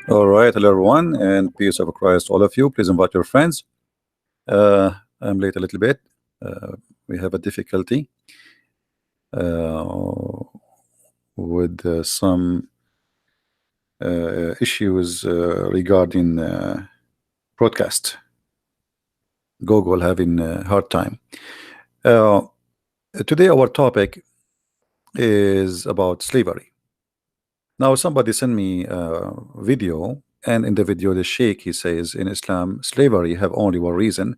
All right, hello everyone, and peace of Christ, all of you. Please invite your friends. I'm late a little bit. We have a difficulty uh, with some issues regarding broadcast. Google having a hard time. Uh, Today, our topic is about slavery. Now, somebody sent me a video, and in the video, the Sheikh he says in Islam, slavery have only one reason,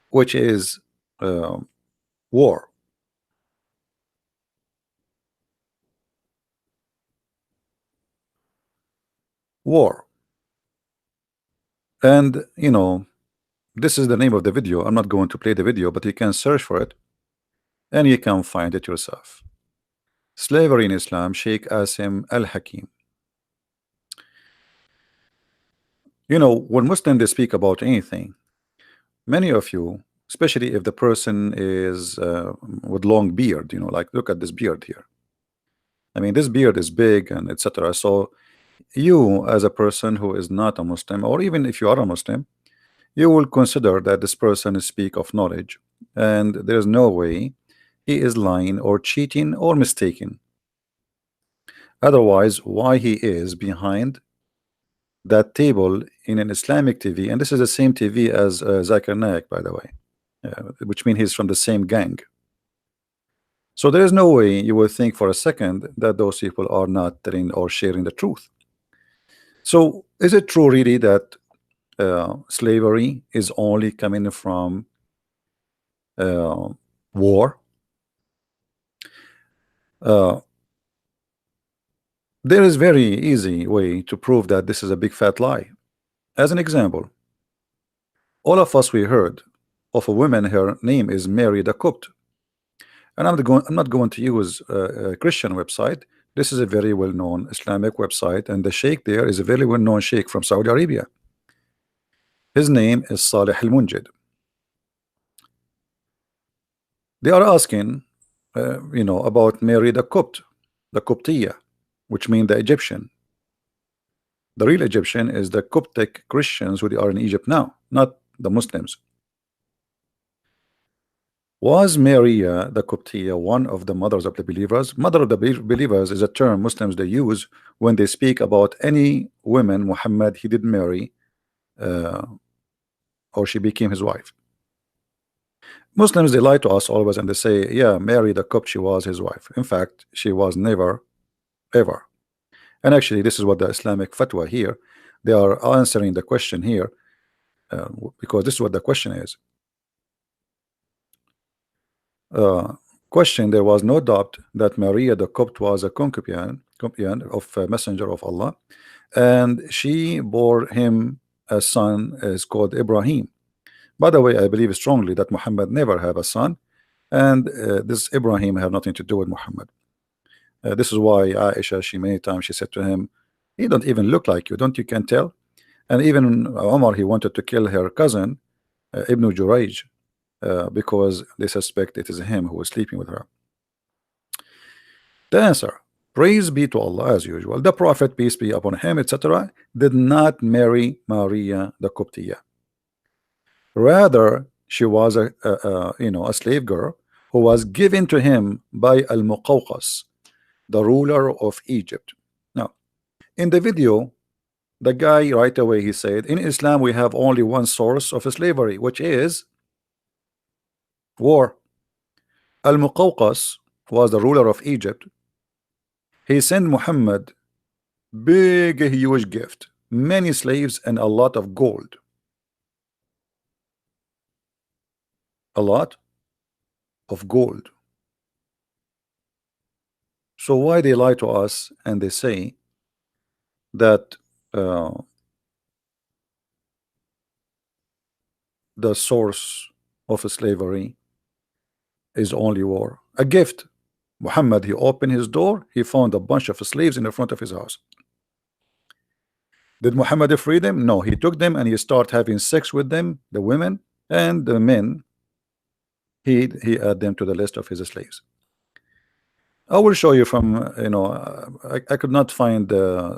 which is uh, war. War. And this is the name of the video. I'm not going to play the video, but you can search for it and you can find it yourself. Slavery in Islam, Sheikh Asim Al Hakim. When Muslims they speak about anything, many of you, especially if the person is with long beard, like look at this beard here. I mean, this beard is big and etc. So you, as a person who is not a Muslim, or even if you are a Muslim, you will consider that this person is speak of knowledge, and there's no way he is lying or cheating or mistaken. Otherwise, why he is behind that table in an Islamic TV? And this is the same TV as Zakir Naik, by the way, which means he's from the same gang. So there is no way you will think for a second that those people are not telling or sharing the truth. So is it true really that slavery is only coming from war? Uh, there is very easy way to prove that this is a big fat lie. As an example, all of us we heard of a woman, her name is Mary the Copt, and I'm not going to use a Christian website. This is a very well-known Islamic website, and the sheikh there is a very well-known sheikh from Saudi Arabia. His name is Saleh Al-Munjid. They are asking about Mary the Copt, the Coptia, which means the Egyptian. The real Egyptian is the Coptic Christians who are in Egypt now, not the Muslims. Was Maria the Coptia one of the mothers of the believers? Mother of the believers is a term Muslims they use when they speak about any women Muhammad he did marry uh, or she became his wife. Muslims they lie to us always and they say, yeah, Mary the Copt, she was his wife. In fact, she was never ever. And actually, this is what the Islamic fatwa here, they are answering the question here because this is what the question is. Question: there was no doubt that Maria the Copt was a concubine of a messenger of Allah, and she bore him a son is called Ibrahim. By the way, I believe strongly that Muhammad never have a son, and this Ibrahim have nothing to do with Muhammad. This is why Aisha, she many times she said to him, he don't even look like you, don't you can tell? And even Omar, he wanted to kill her cousin Ibn Jurayj because they suspect it is him who is sleeping with her. The answer: praise be to Allah, as usual. The Prophet, peace be upon him, etc., did not marry Maria the Coptia. Rather, she was a slave girl who was given to him by Al-Muqawqas, the ruler of Egypt. Now, in the video, the guy right away he said, in Islam we have only one source of slavery, which is war. Al-Muqawqas was the ruler of Egypt. He sent Muhammad big huge gift, many slaves and a lot of gold. A lot of gold. So why they lie to us and they say that the source of slavery is only war? A gift. Muhammad, he opened his door, he found a bunch of slaves in the front of his house. Did Muhammad free them? No, he took them and he started having sex with them, the women and the men. He added them to the list of his slaves. I will show you from I could not find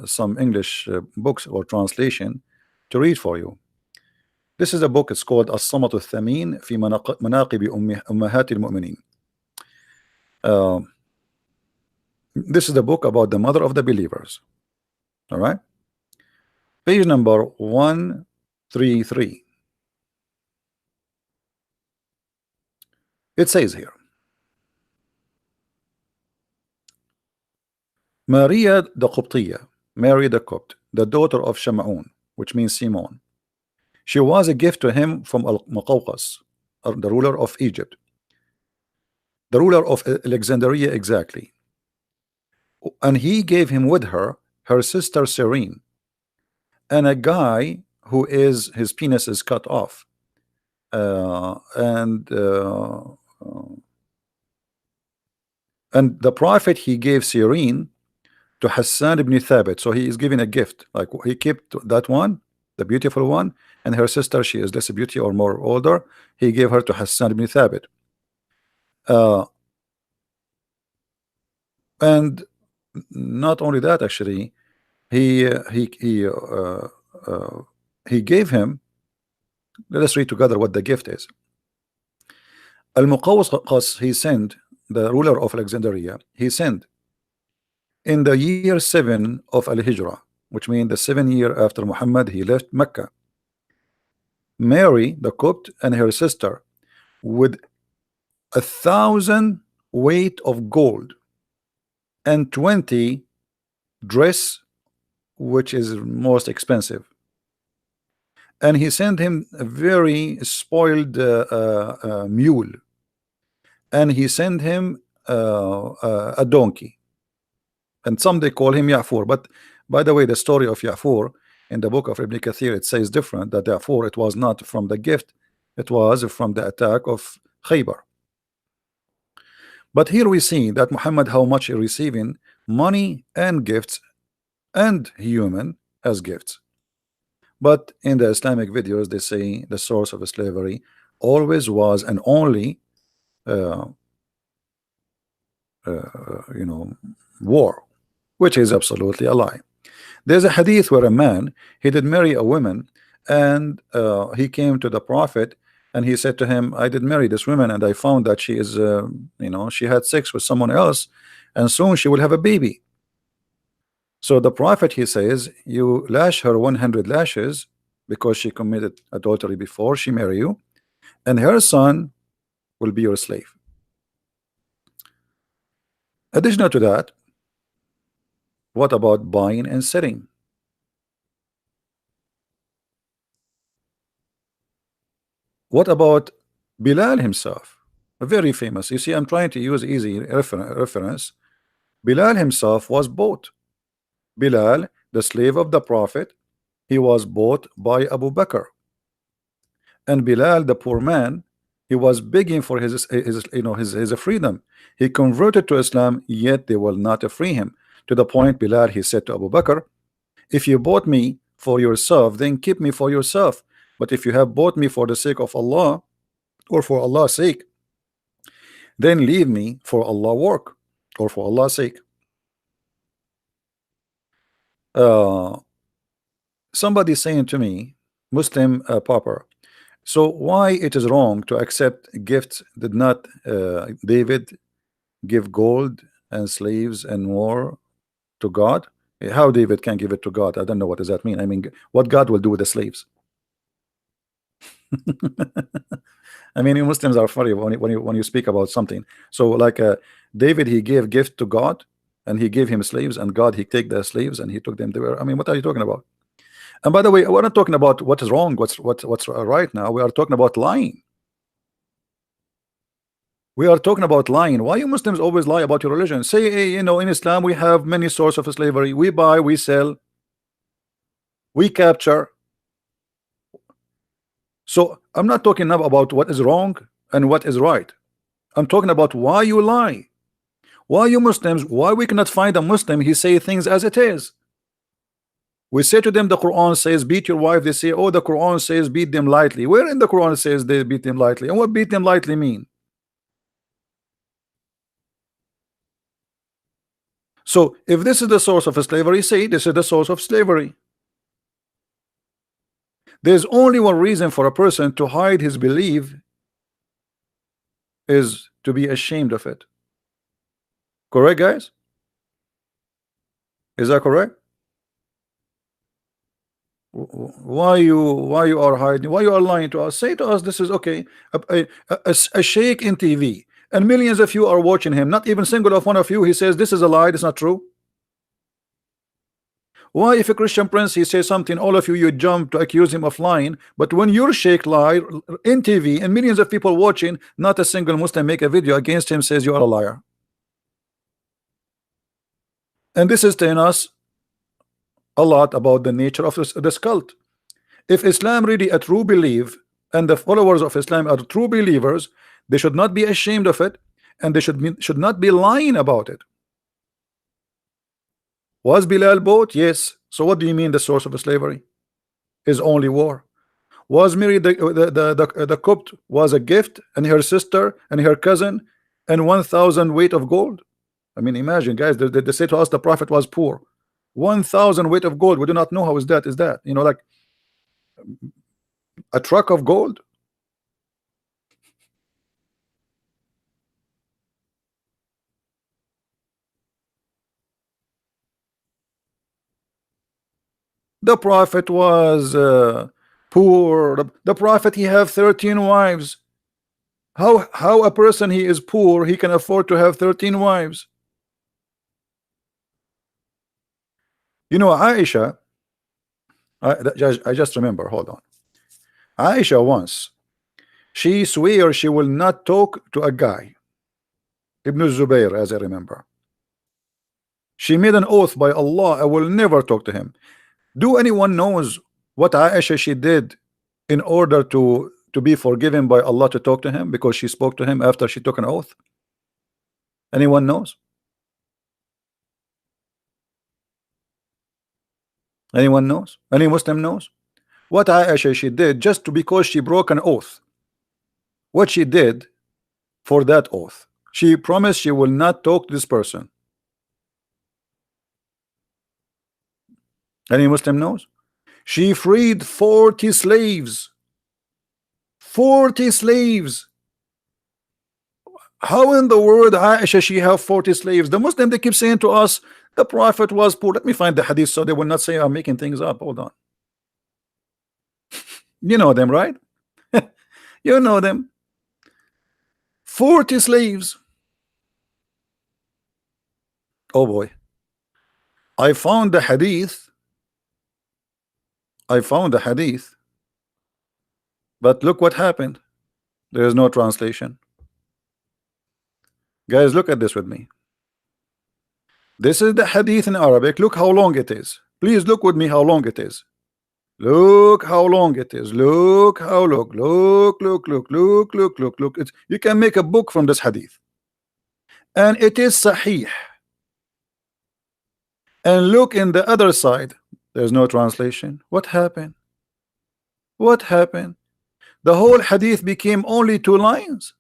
some English books or translation to read for you. This is a book. It's called الصمت الثمين في مناقب أمهات المؤمنين. Uh, this is the book about the mother of the believers. All right, page number 133. It says here, Maria the Qibtiyya, Mary the Copt, the daughter of Shamma'un, which means Simon. She was a gift to him from Al-Muqawqas, the ruler of Egypt, the ruler of Alexandria exactly. And he gave him with her sister Serene, and a guy who is his penis is cut off. And the prophet, he gave Serene to Hassan ibn Thabit. So he is giving a gift. Like he kept that one, the beautiful one, and her sister, she is less beauty or more older. He gave her to Hassan ibn Thabit. And not only that, actually, he gave him. Let us read together what the gift is. Al-Muqawqas, he sent, the ruler of Alexandria, he sent in the year 7 of Al-Hijrah, which means the 7th year after Muhammad, he left Mecca, Mary the Copt and her sister with 1,000 weight of gold and 20 dress, which is most expensive. And he sent him a very spoiled mule, and he sent him a donkey, and some they call him Ya'fur. But by the way, the story of Ya'fur in the book of Ibn Kathir, it says different, that Ya'fur, it was not from the gift, it was from the attack of Khaybar. But here we see that Muhammad, how much he receiving money and gifts and human as gifts. But in the Islamic videos, they say the source of slavery always was and only war, which is absolutely a lie. There's a hadith where a man, he did marry a woman, and he came to the prophet and he said to him, I did marry this woman and I found that she is she had sex with someone else and soon she will have a baby. So the prophet, he says, you lash her 100 lashes because she committed adultery before she marry you, and her son will be your slave. Additional to that, what about buying and selling? What about Bilal himself? Very famous. You see, I'm trying to use easy reference. Bilal himself was bought. Bilal, the slave of the Prophet, he was bought by Abu Bakr. And Bilal, the poor man, he was begging for his freedom. He converted to Islam, yet they will not free him. To the point, Bilal, he said to Abu Bakr, if you bought me for yourself, then keep me for yourself. But if you have bought me for the sake of Allah, or for Allah's sake, then leave me for Allah's work, or for Allah's sake. Somebody saying to me, Muslim pauper, so why it is wrong to accept gifts? Did not David give gold and slaves and more to God? How David can give it to God? I don't know, what does that mean? I mean, what God will do with the slaves? I mean, you Muslims are funny when you speak about something. So like David, he gave gift to God and he gave him slaves, and God, he take the slaves and he took them there. I mean, what are you talking about? And by the way, we're not talking about what is wrong, what's right now. We are talking about lying. We are talking about lying. Why you Muslims always lie about your religion? Say, hey, in Islam we have many sources of slavery. We buy, we sell, we capture. So I'm not talking now about what is wrong and what is right. I'm talking about why you lie. Why you Muslims, why we cannot find a Muslim, he say things as it is. We say to them, the Quran says beat your wife. They say, oh, the Quran says beat them lightly. Where in the Quran says they beat them lightly? And what beat them lightly mean? So if this is the source of slavery, say this is the source of slavery. There's only one reason for a person to hide his belief, is to be ashamed of it. Correct, guys? Is that correct? Why you are hiding? Why you are lying to us? Say to us, this is okay. A sheikh in TV, and millions of you are watching him. Not even single of one of you. He says this is a lie. It's not true. Why, if a Christian prince he says something, all of you jump to accuse him of lying? But when your sheikh lie in TV and millions of people watching, not a single Muslim make a video against him, says you are a liar. And this is telling us a lot about the nature of this cult. If Islam really a true belief, and the followers of Islam are true believers, they should not be ashamed of it, and they should not be lying about it. Was Bilal bought? Yes. So what do you mean the source of slavery is only war? Was Mary the Copt was a gift, and her sister and her cousin and 1,000 weight of gold? I mean, imagine, guys, they say to us the prophet was poor. 1,000 weight of gold. We do not know how is that. Is that, you know, like a truck of gold? The prophet was poor. The prophet, he have 13 wives. How a person he is poor, he can afford to have 13 wives? You know, Aisha, I just remember, hold on. Aisha once, she swears she will not talk to a guy, Ibn Zubayr, as I remember. She made an oath by Allah, I will never talk to him. Do anyone knows what Aisha she did in order to be forgiven by Allah to talk to him, because she spoke to him after she took an oath? Anyone knows? Anyone knows? Any Muslim knows what Aisha she did just because she broke an oath? What she did for that oath? She promised she will not talk to this person. Any Muslim knows? She freed 40 slaves. 40 slaves. How in the world Aisha she have 40 slaves? The Muslim, they keep saying to us the prophet was poor. Let me find the hadith so they will not say I'm making things up. Hold on. You know them, right? You know them. 40 slaves. Oh boy. I found the hadith. But look what happened. There is no translation. Guys, look at this with me. This is the hadith in Arabic. Look how long it is. Please look with me how long it is. Look how long it is. Look how long. Look. It's, you can make a book from this hadith. And it is sahih. And look in the other side. There's no translation. What happened? What happened? The whole hadith became only 2 lines.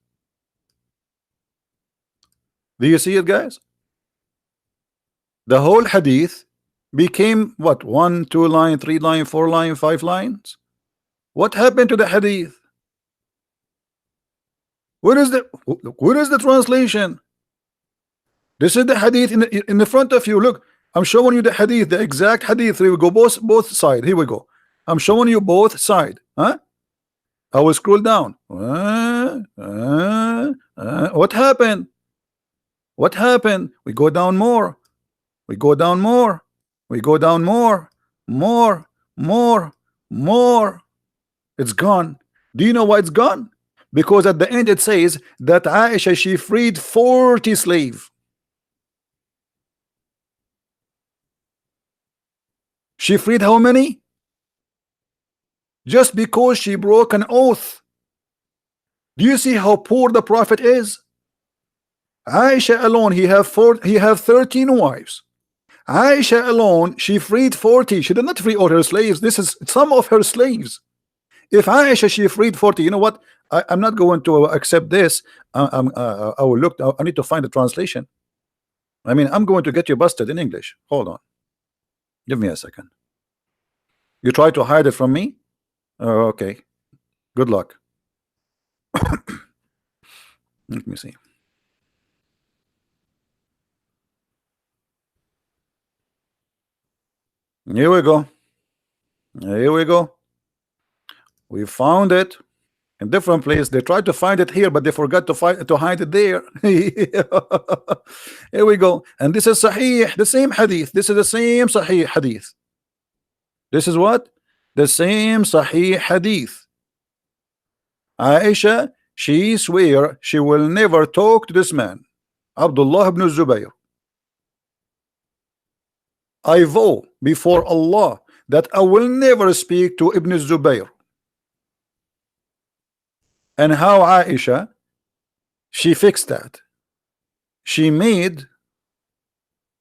Do you see it, guys? The whole hadith became what? 1, 2 line, 3 line, 4 line, 5 lines. What happened to the hadith? Where is the translation? This is the hadith in the front of you. Look, I'm showing you the hadith, the exact hadith. Here we go, both sides. Here we go. I'm showing you both sides. Huh? I will scroll down. What happened? What happened? We go down more. We go down more. We go down more. More. It's gone. Do you know why it's gone? Because at the end it says that Aisha she freed 40 slaves. She freed how many? Just because she broke an oath. Do you see how poor the prophet is? Aisha alone, he have 13 wives. Aisha alone, she freed 40. She did not free all her slaves. This is some of her slaves. If Aisha she freed 40, you know what? I'm not going to accept this. I will look. I need to find the translation. I mean, I'm going to get you busted in English. Hold on. Give me a second. You try to hide it from me? Okay. Good luck. Let me see. Here we go. Here we go. We found it in different place. They tried to find it here, but they forgot to hide it there. Here we go. And this is Sahih, the same hadith. This is the same Sahih hadith. This is what? The same Sahih hadith. Aisha, she swear she will never talk to this man, Abdullah ibn Zubayr. I vow before Allah that I will never speak to Ibn Zubayr. And how Aisha, she fixed that. She made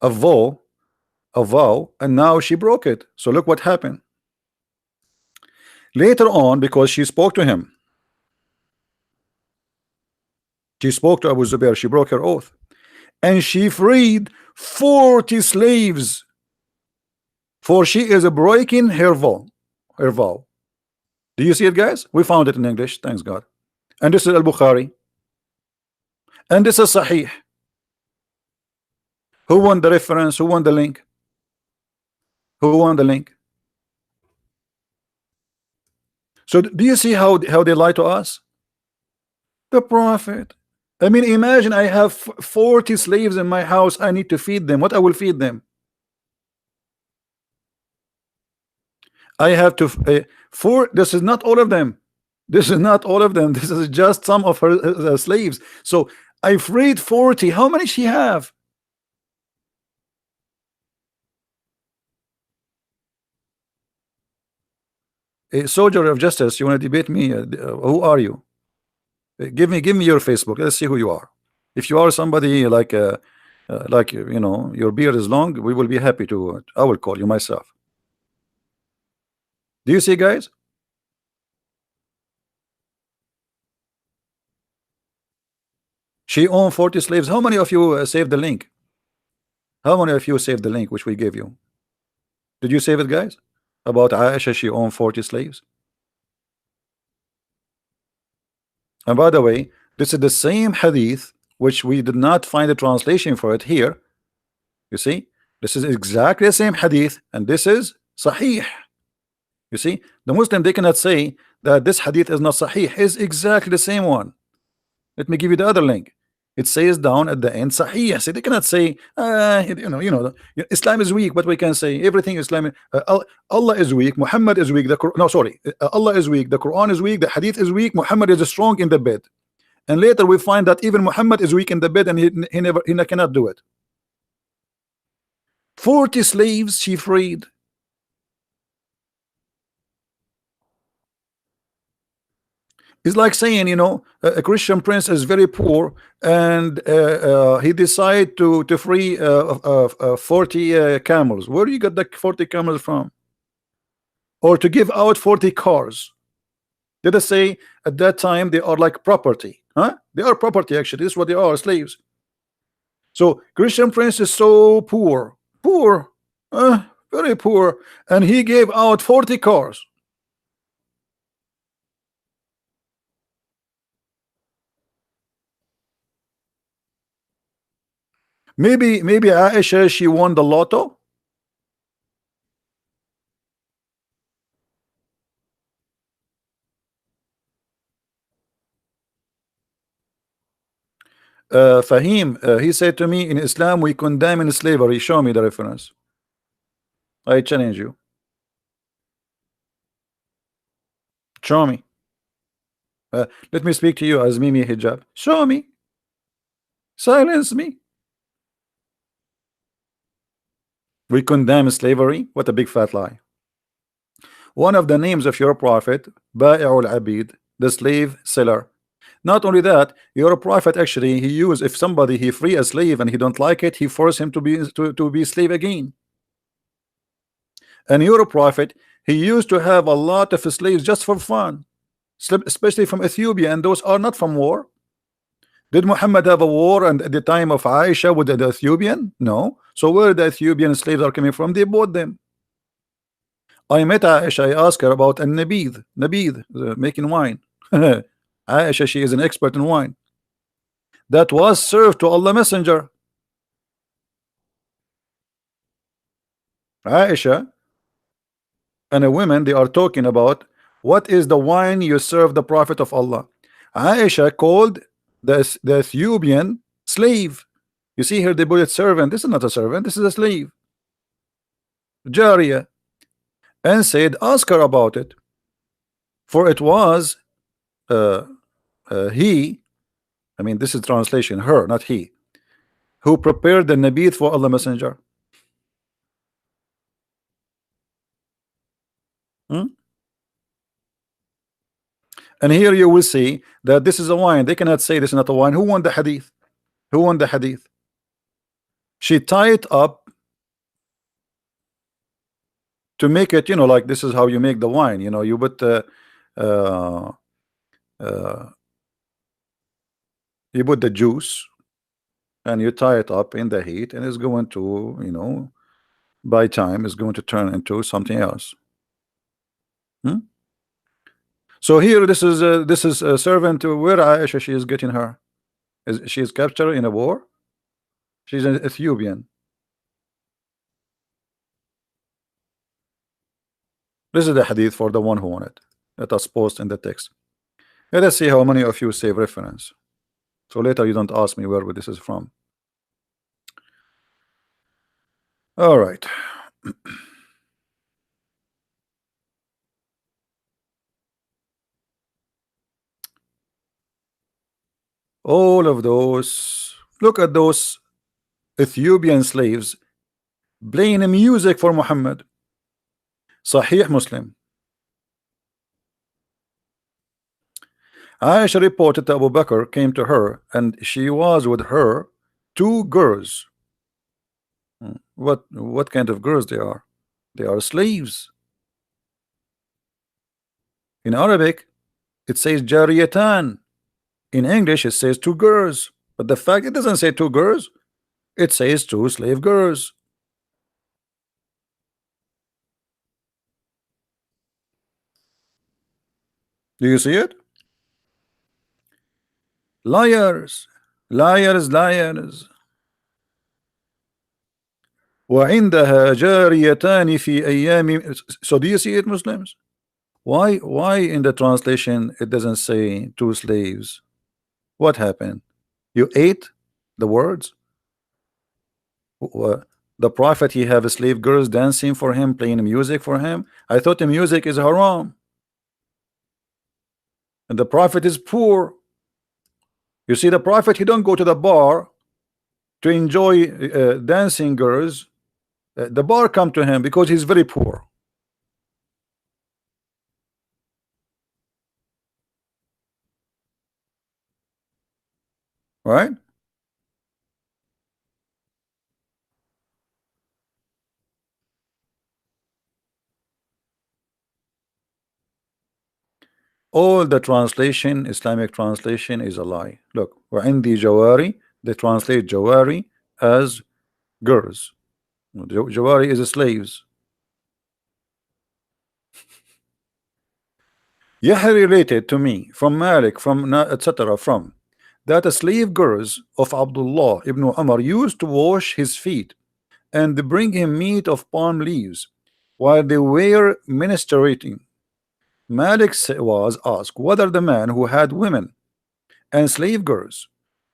a vow, and now she broke it. So look what happened. Later on, because she spoke to him, she spoke to Abu Zubair, she broke her oath, and she freed 40 slaves, for she is breaking her vow. Do you see it, guys? We found it in English, thanks God. And this is Al-Bukhari, and this is Sahih. Who won the reference? Who won the link? Who won the link? So do you see how they lie to us? The Prophet. I mean, imagine I have 40 slaves in my house. I need to feed them. What I will feed them? I have to this is not all of them. This is not all of them. This is just some of her slaves. So I freed 40. How many she have? A soldier of justice, you want to debate me? Who are you? Give me your Facebook. Let's see who you are. If you are somebody like you know, your beard is long, we will be happy to. I will call you myself. Do you see, guys? She owned 40 slaves. How many of you saved the link? How many of you saved the link which we gave you? Did you save it, guys? About Aisha, she owned 40 slaves. And by the way, this is the same hadith which we did not find a translation for it here. You see, this is exactly the same hadith, and this is Sahih. You see, the Muslim, they cannot say that this hadith is not Sahih. It's exactly the same one. Let me give you the other link. It says down at the end Sahih. So they cannot say Islam is weak, but we can say everything Islam. Allah is weak, Muhammad is weak, Allah is weak, the Quran is weak, the hadith is weak, Muhammad is strong in the bed. And later we find that even Muhammad is weak in the bed, and he cannot do it. 40 slaves she freed. It's like saying, you know, a Christian prince is very poor, and he decided to free 40 camels. Where do you get the 40 camels from? Or to give out 40 cars. Let us say at that time they are like property, huh? They are property, actually. This is what they are, slaves. So Christian prince is so poor, very poor, and he gave out 40 cars. Maybe Aisha, she won the lotto. Fahim, he said to me, in Islam we condemn slavery. Show me the reference. I challenge you. Show me. Let me speak to you as Mimi Hijab. Show me. Silence me. We condemn slavery. What a big fat lie. One of the names of your prophet, Ba'i'ul Abid, the slave seller. Not only that, your prophet actually, he used, if somebody he free a slave and he don't like it, he force him to be slave again. And your prophet, he used to have a lot of slaves just for fun, especially from Ethiopia, and those are not from war. Did Muhammad have a war and at the time of Aisha with the Ethiopian? No. So where the Ethiopian slaves are coming from? They bought them. I met Aisha. I asked her about a nabid, making wine. Aisha, she is an expert in wine. That was served to Allah Messenger. Aisha and a woman, they are talking about what is the wine you serve the Prophet of Allah. Aisha called the Ethiopian slave. You see here they put it servant. This is not a servant, this is a slave. Jariya. And said, ask her about it. For it was he, I mean this is translation, her, not he, who prepared the nabith for Allah Messenger. Hmm? And here you will see that this is a wine. They cannot say this is not a wine. Who won the hadith? Who won the hadith? She tied it up to make it, you know, like this is how you make the wine. You know, you put uh, you put the juice and you tie it up in the heat, and it's going to, you know, by time it's going to turn into something else. Hmm? So here, this is a servant to where Aisha she is getting her. She is captured in a war. She's an Ethiopian. This is the hadith for the one who won it. Let us post in the text. Let us see how many of you save reference. So later you don't ask me where this is from. All right. All of those. Look at those Ethiopian slaves playing music for Muhammad. Sahih Muslim. Aisha reported that Abu Bakr came to her and she was with her two girls. What kind of girls they are? They are slaves. In Arabic it says jariyatan. In English it says two girls, but the fact it doesn't say two girls, it says two slave girls. Do you see it? Liars, liars, liars. وعندها جاريتان في أيام. So do you see it, Muslims? Why in the translation it doesn't say two slaves? What happened? You ate the words? The Prophet, he have slave girls dancing for him, playing music for him. I thought the music is haram. And the Prophet is poor. You see, the Prophet, he don't go to the bar to enjoy dancing girls. The bar come to him because he's very poor. Right? All the translation, Islamic translation, is a lie. Look, وعندي جواري, they translate jawari as girls. Jawari is slaves. Yahya related to me from Malik, from etc. from that slave girls of Abdullah ibn Umar used to wash his feet and bring him meat of palm leaves while they were ministrating. Malik was asked whether the man who had women and slave girls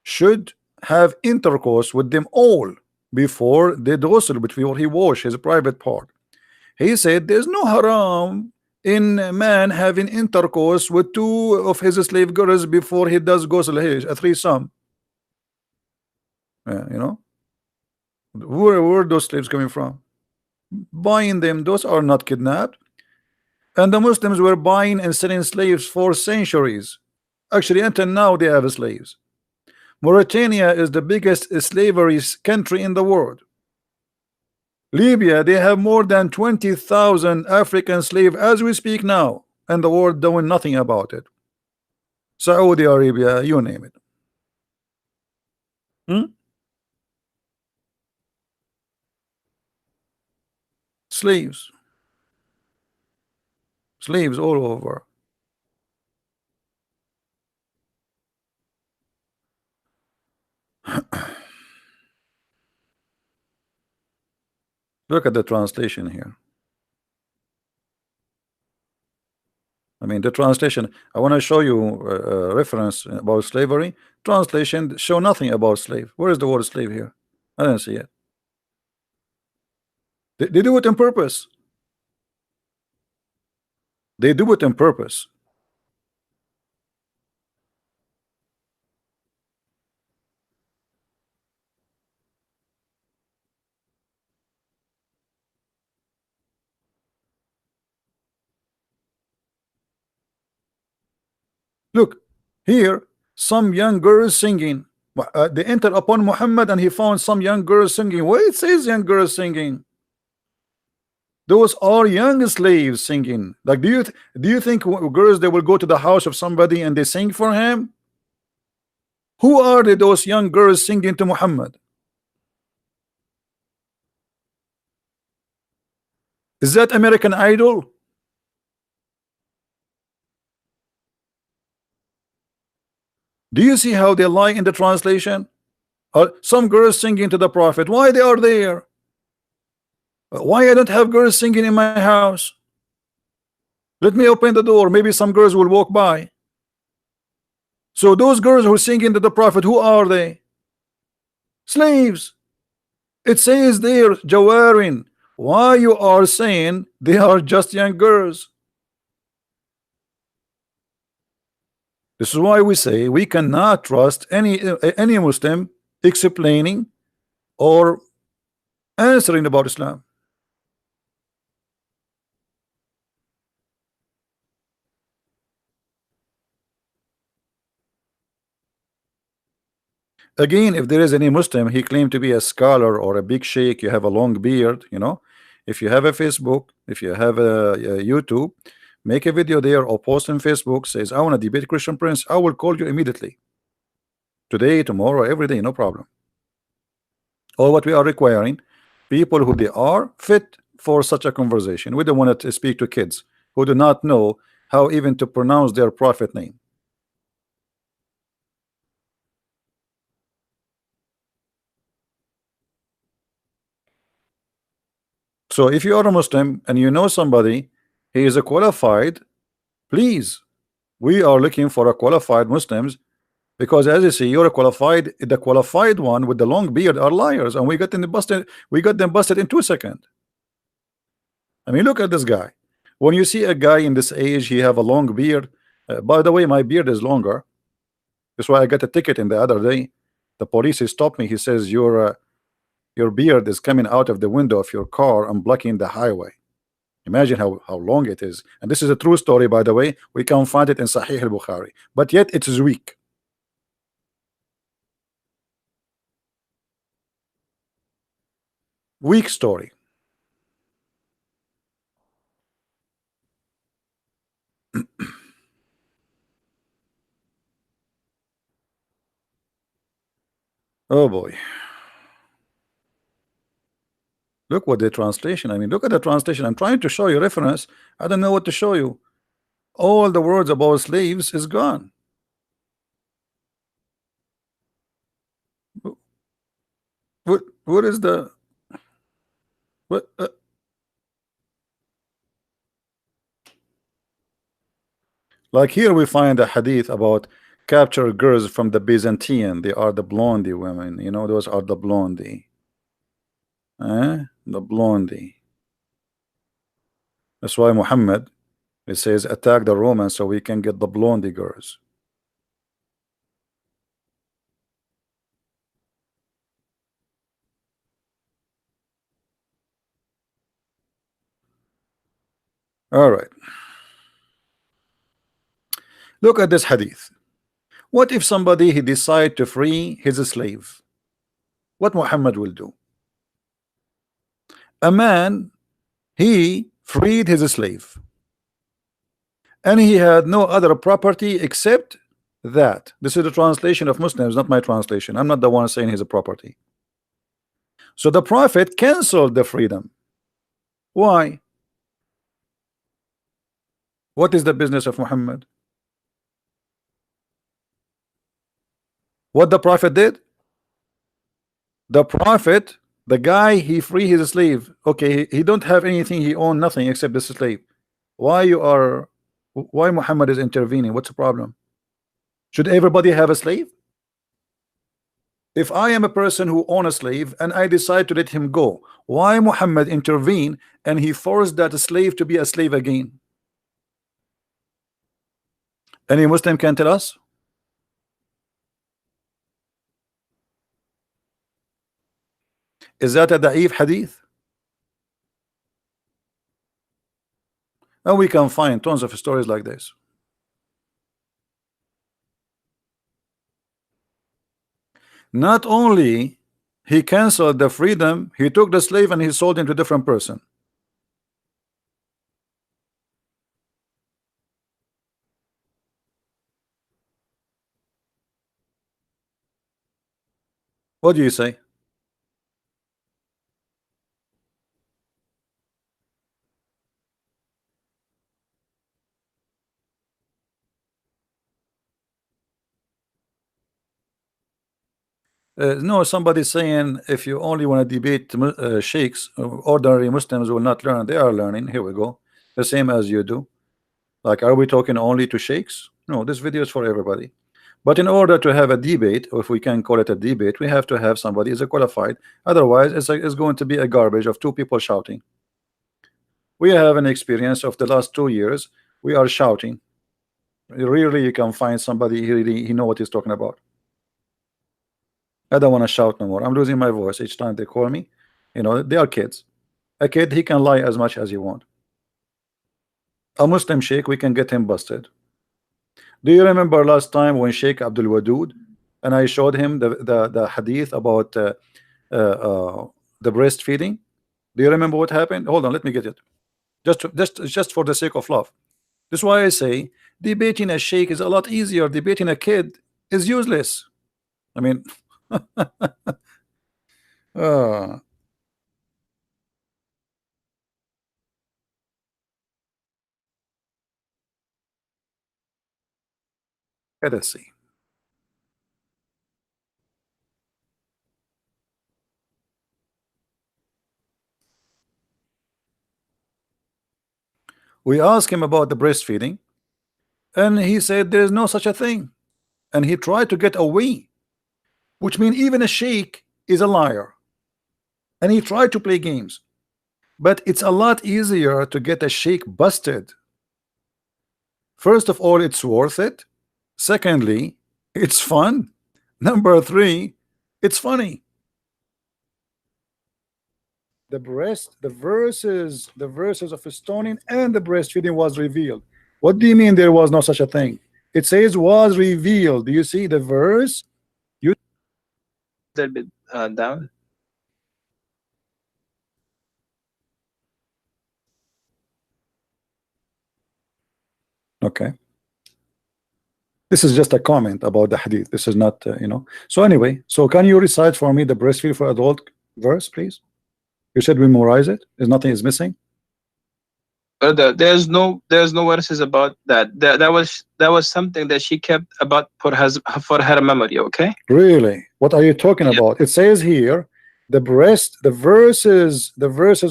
should have intercourse with them all before the ghusl, before he wash his private part. He said there's no haram in a man having intercourse with two of his slave girls before he does ghusl, a threesome. You know, where are those slaves coming from? Buying them, those are not kidnapped. And the Muslims were buying and selling slaves for centuries. Actually, until now they have slaves. Mauritania is the biggest slavery country in the world. Libya, they have more than 20,000 African slaves as we speak now, and the world doing nothing about it. Saudi Arabia, you name it. Hmm? Slaves, slaves all over. Look at the translation here. I mean, the translation. I want to show you a reference about slavery. Translation show nothing about slave. Where is the word slave here? I don't see it. They do it on purpose. They do it on purpose. Look here, some young girls singing. They entered upon Muhammad and he found some young girls singing. Where it says young girls singing? Those are young slaves singing. Like, do you think girls they will go to the house of somebody and they sing for him? Who are they, those young girls singing to Muhammad? Is that American Idol? Do you see how they lie in the translation? Some girls singing to the Prophet. Why they are there? Why I don't have girls singing in my house? Let me open the door. Maybe some girls will walk by. So those girls who are singing to the Prophet, who are they? Slaves. It says there, Jawarin. Why you are saying they are just young girls? This is why we say we cannot trust any Muslim explaining or answering about Islam. Again, if there is any Muslim, he claimed to be a scholar or a big sheikh, you have a long beard, you know. If you have a Facebook, if you have a YouTube, make a video there or post on Facebook, says, I want to debate Christian Prince, I will call you immediately. Today, tomorrow, every day, no problem. All what we are requiring, people who they are fit for such a conversation. We don't want to speak to kids who do not know how even to pronounce their prophet name. So if you are a Muslim and you know somebody, he is a qualified, please, we are looking for a qualified Muslims, because as you see, you're a qualified, the qualified one with the long beard are liars, and we got them busted in 2 seconds. I mean, look at this guy. When you see a guy in this age, he have a long beard. By the way, my beard is longer. That's why I got a ticket in the other day. The police he stopped me. He says your beard is coming out of the window of your car and blocking the highway. Imagine how long it is. And this is a true story, by the way. We can find it in Sahih al-Bukhari, but yet it is weak. Weak story. Oh boy. Look what the translation. I mean, look at the translation. I'm trying to show you reference. I don't know what to show you. All the words about slaves is gone. What is the what? Like here we find a hadith about captured girls from the Byzantine. They are the blondie women. You know, those are the blondie. The blondie. That's why Muhammad, it says, attack the Romans so we can get the blondie girls. All right. Look at this hadith. What if somebody he decide to free his slave? What Muhammad will do? A man, he freed his slave, and he had no other property except that. This is the translation of Muslims, not my translation. I'm not the one saying he's a property. So the Prophet canceled the freedom. Why? What is the business of Muhammad? What the Prophet did? The Prophet, the guy, he free his slave. Okay, he don't have anything, he own nothing except the slave. Why Muhammad is intervening? What's the problem? Should everybody have a slave? If I am a person who own a slave and I decide to let him go, why Muhammad intervene and he forced that slave to be a slave again? Any Muslim can tell us? Is that a da'if hadith? And we can find tons of stories like this. Not only he canceled the freedom, he took the slave and he sold him to a different person. What do you say? No, somebody's saying if you only want to debate sheikhs, ordinary Muslims will not learn. They are learning. Here we go. The same as you do. Like, are we talking only to sheikhs? No, this video is for everybody. But in order to have a debate, or if we can call it a debate, we have to have somebody is a qualified. Otherwise, it's going to be a garbage of two people shouting. We have an experience of the last 2 years. We are shouting. Rarely you can find somebody he know what he's talking about. I don't want to shout no more. I'm losing my voice each time they call me. You know, they are kids. A kid, he can lie as much as he want. A Muslim sheikh, we can get him busted. Do you remember last time when Sheikh Abdul Wadud and I showed him the hadith about the breastfeeding? Do you remember what happened? Hold on, let me get it. Just for the sake of love. That's why I say debating a sheikh is a lot easier. Debating a kid is useless. I mean, let us see. We asked him about the breastfeeding, and he said there is no such a thing, and he tried to get away, which means even a sheikh is a liar, and he tried to play games. But it's a lot easier to get a sheikh busted. First of all, it's worth it. Secondly, it's fun. Number three, it's funny. The verses of stoning and the breastfeeding was revealed. What do you mean there was no such a thing? It says was revealed. Do you see the verse? You A little bit down. okay? This is just a comment about the hadith. This is not, you know. So anyway, so can you recite for me the breastfeed for adult verse, please? You said we memorize it. There's nothing is missing. There's no verses about that. That was something that she kept about for her memory. Okay. Really? What are you talking Yeah. about? It says here, the verses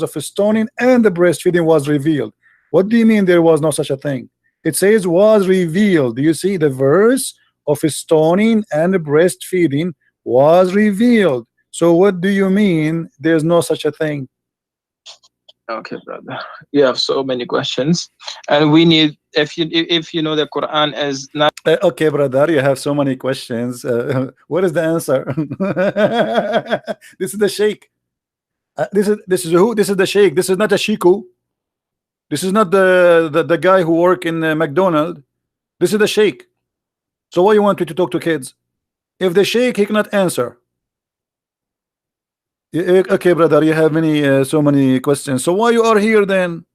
of stoning and the breastfeeding was revealed. What do you mean there was no such a thing? It says was revealed. Do you see the verse of stoning and breastfeeding was revealed? So what do you mean there's no such a thing? Okay, brother. You have so many questions, and we need if you know the Quran is not. Okay, brother, you have so many questions. What is the answer? This is the Sheikh. This is who? This is the Sheikh. This is not a Shiku. This is not the guy who work in McDonald's. This is the Sheikh. So why you want me to talk to kids? If the Sheikh he cannot answer. Okay, brother, you have so many questions. So why you are here then?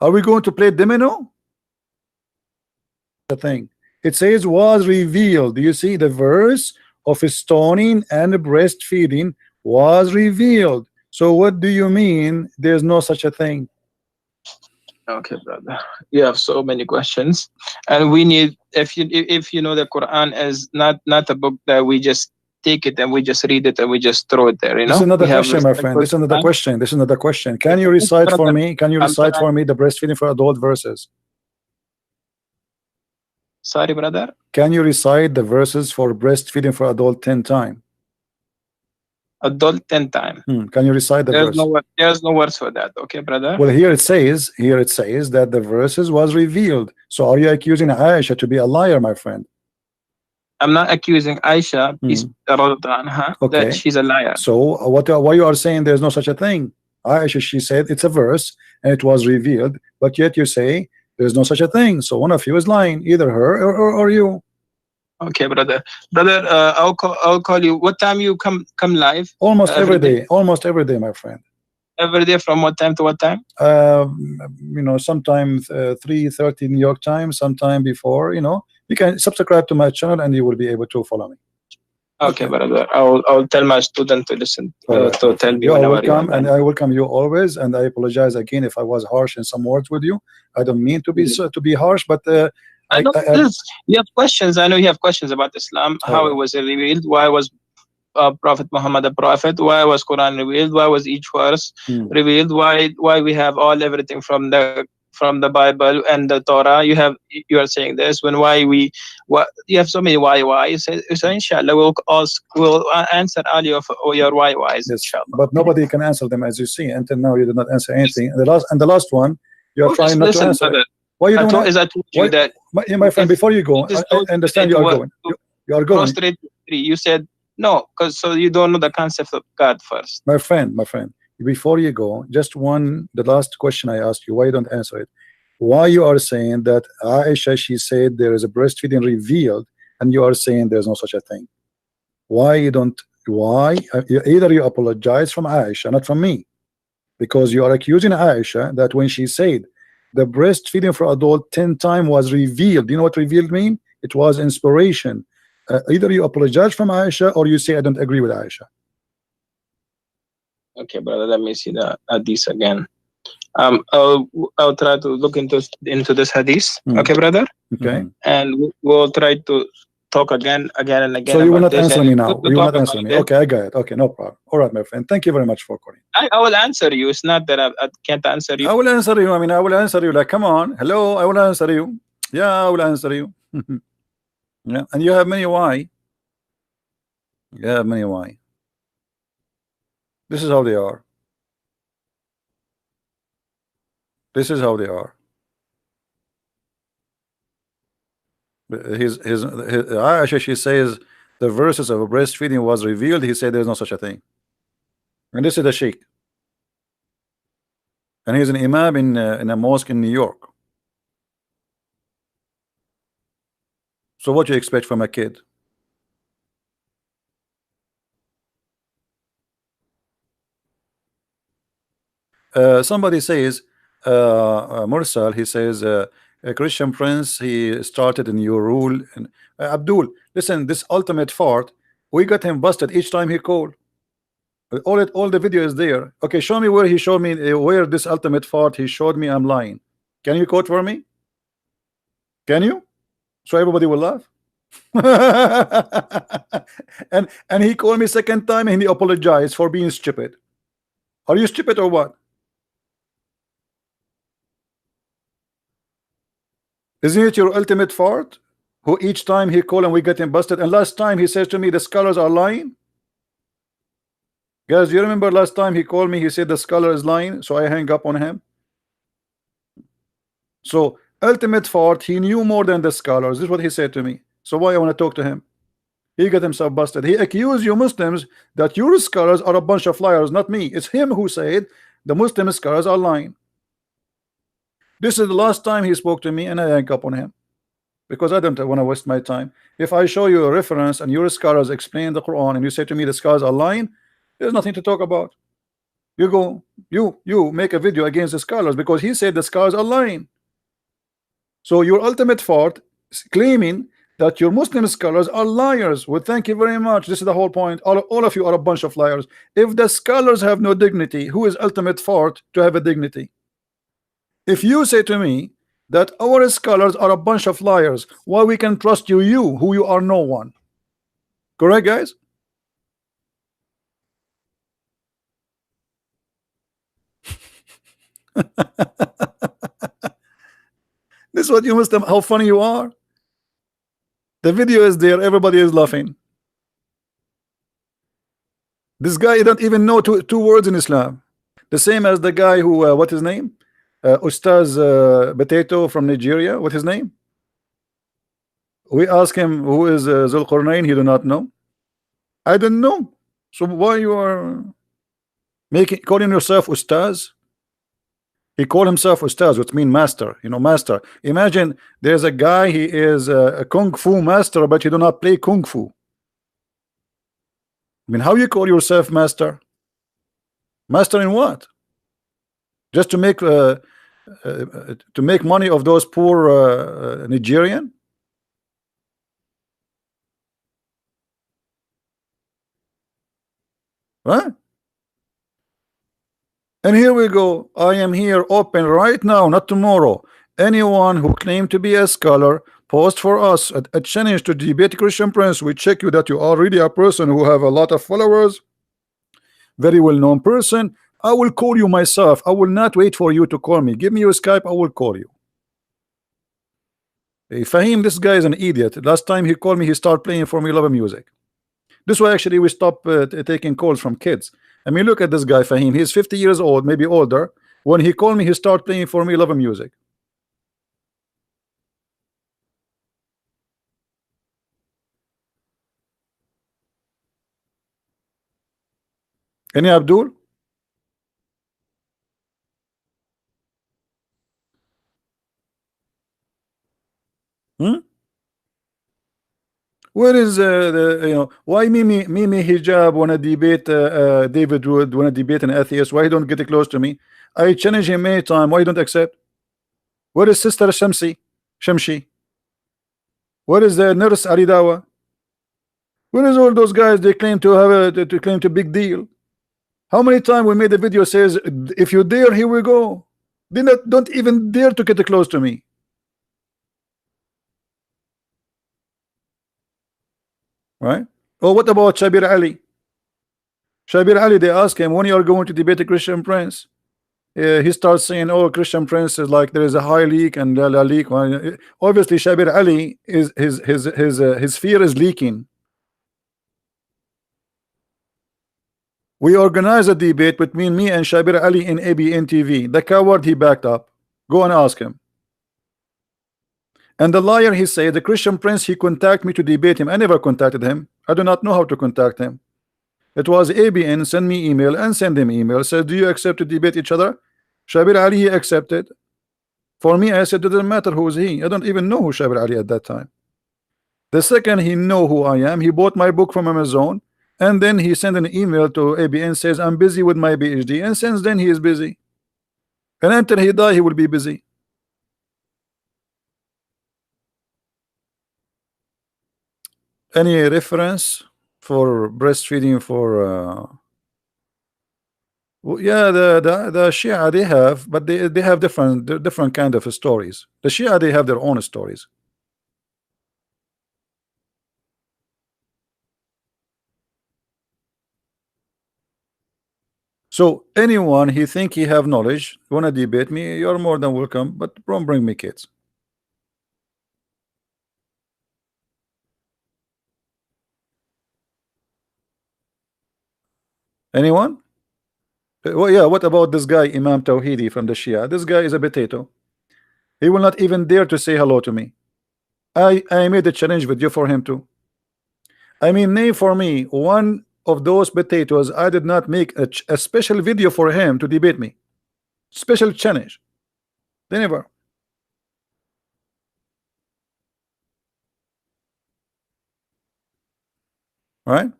Are we going to play domino? The thing. It says was revealed. Do you see the verse of stoning and breastfeeding was revealed? So what do you mean there's no such a thing? Okay, brother. You have so many questions, and we need, if you know the Quran is not a book that we just take it and we just read it and we just throw it there. This is We another have question, my friend. respect This is another Quran. question. This is another question. Can you recite for Brother, me? Can you I'm recite trying. for me the breastfeeding for adult verses? Sorry, brother. Can you recite the verses for breastfeeding for adult 10 times? Adult 10 time. Can you recite the verse? There's no words for that. Okay, brother. Well, here it says that the verses was revealed. So are you accusing Aisha to be a liar, my friend? I'm not accusing Aisha, peace anha, that Okay. she's a liar. So why you are saying there's no such a thing? Aisha, she said it's a verse and it was revealed, but yet you say there's no such a thing. So one of you is lying, either her or you. Okay, brother. Brother, I'll call you. What time you come live? Almost Every every day. day, almost every day, my friend. Every day from what time to what time? Sometimes 3:30 New York time, sometime before. You can subscribe to my channel and you will be able to follow me. Okay, brother. I'll tell my student to listen All right, to tell me you are whenever you welcome, want. and I welcome you always. And I apologize again if I was harsh in some words with you. I don't mean to be harsh, but I know I this. You have questions. I know you have questions about Islam, all how it right. was revealed, why was Prophet Muhammad a prophet, why was Quran revealed, why was each verse revealed, why we have everything from the Bible and the Torah. You are saying this when why we what you have so many why. So inshallah we'll answer all your whys Yes, inshallah. but nobody can answer them as you see. Until now, you did not answer anything. And the last one, you are Oh, trying just not to listen, answer it. brother. Why you don't? I told you Why, that my friend? if Before you go, Jesus I told you understand you are going. You are going. prostrate to three, you said no, because so you don't know the concept of God first. My friend, before you go, just the last question I asked you, why you don't answer it? Why you are saying that Aisha, she said there is a breastfeeding revealed, and you are saying there's no such a thing? Why you don't? Why? Either you apologize from Aisha, not from me, because you are accusing Aisha that when she said the breastfeeding for adult 10 times was revealed. You know what revealed mean? It was inspiration. Either you apologize from Aisha or you say I don't agree with Aisha. Okay, brother, let me see the hadith again. I'll try to look into this hadith. Okay, brother. Okay. And we'll try to talk again and again So you will about not this. answer And me it's now. good to You will talk not answer about me. this. Okay, I got it. Okay, no problem. All right, my friend. Thank you very much for calling. I will answer you. It's not that I can't answer you. I will answer you. I mean, I will answer you. Like, come on. Hello, I will answer you. Yeah, I will answer you. Yeah, and you have many why. You have many why. This is how they are. This is how they are. His Aisha, she says the verses of breastfeeding was revealed. He said there's no such a thing. And this is the Sheikh. And he's an imam in a mosque in New York. So what do you expect from a kid? Somebody says, Mursal, he says, a Christian Prince, he started a new rule. And, Abdul, listen, this ultimate fart, we got him busted each time he called. All the video is there. Okay, show me where he showed me where this ultimate fart he showed me I'm lying. Can you quote for me? Can you? So everybody will laugh. and he called me second time and he apologized for being stupid. Are you stupid or what? Isn't it your ultimate fart? Who each time he called and we get him busted. And last time he says to me the scholars are lying. Guys, you remember last time he called me, he said the scholar is lying, so I hang up on him. So ultimate fart, he knew more than the scholars. This is what he said to me. So why I want to talk to him? He got himself busted. He accused you Muslims that your scholars are a bunch of liars, not me. It's him who said the Muslim scholars are lying. This is the last time he spoke to me, and I hang up on him because I don't want to waste my time. If I show you a reference and your scholars explain the Quran and you say to me the scholars are lying, there's nothing to talk about. You go, you make a video against the scholars because he said the scholars are lying. So your ultimate fault, claiming that your Muslim scholars are liars. Well, thank you very much. This is the whole point. All of you are a bunch of liars. If the scholars have no dignity, who is ultimate fault to have a dignity? If you say to me that our scholars are a bunch of liars, why we can trust you, who you are no one? Correct, guys? This is what you must. How funny you are. The video is there. Everybody is laughing. This guy don't even know two words in Islam. The same as the guy who, what his name? Ustaz Potato from Nigeria. What his name? We ask him who is Zulqarnain. He do not know. I don't know. So why you are making calling yourself Ustaz? He called himself Ustaz, which means master. You know, master. Imagine there's a guy. He is a kung fu master, but he do not play kung fu. I mean, how you call yourself master? Master in what? Just to make money of those poor Nigerian? Huh? And here we go. I am here open right now, not tomorrow. Anyone who claimed to be a scholar, post for us a challenge to debate Christian Prince. We check you that you are really a person who have a lot of followers, very well-known person. I will call you myself. I will not wait for you to call me. Give me your Skype. I will call you. Hey, Fahim, this guy is an idiot. Last time he called me, he started playing Formula music. This way, actually, we stop taking calls from kids. I mean, look at this guy, Fahim. He's 50 years old, maybe older. When he called me, he started playing Formula music. Any Abdul? Hmm? Where is why Mimi Hijab wanna debate David Wood, wanna debate an atheist? Why he don't get close to me? I challenge him many times. Why you don't accept? Where is Sister Shamshi? Where is the nurse Aridawa? Where is all those guys they claim to have to claim to big deal? How many times we made a video says if you dare, here we go. They don't even dare to get close to me. Right? Oh, what about Shabir Ali? Shabir Ali, they ask him when you are going to debate a Christian Prince. He starts saying, "Oh, Christian Prince is like there is a high leak and la leak." Well, obviously, Shabir Ali is his fear is leaking. We organized a debate between me and Shabir Ali in ABN TV. The coward he backed up. Go and ask him. And the liar he said, the Christian Prince, he contacted me to debate him. I never contacted him. I do not know how to contact him. It was ABN send me email and send him email. Said, do you accept to debate each other? Shabir Ali he accepted. For me, I said it doesn't matter who is he. I don't even know who Shabir Ali at that time. The second he know who I am, he bought my book from Amazon, and then he sent an email to ABN says I'm busy with my PhD, and since then he is busy. And until he die, he will be busy. Any reference for breastfeeding for yeah, the Shia they have, but they have different kind of stories. The Shia they have their own stories. So anyone he think he have knowledge wanna debate me, you're more than welcome, but don't bring me kids. Anyone? Well, yeah, what about this guy Imam Tawhidi from the Shia? This guy is a potato. He will not even dare to say hello to me. I made a challenge video for him too. I mean, name for me one of those potatoes. I did not make a special video for him to debate me. Special challenge. They never. Right?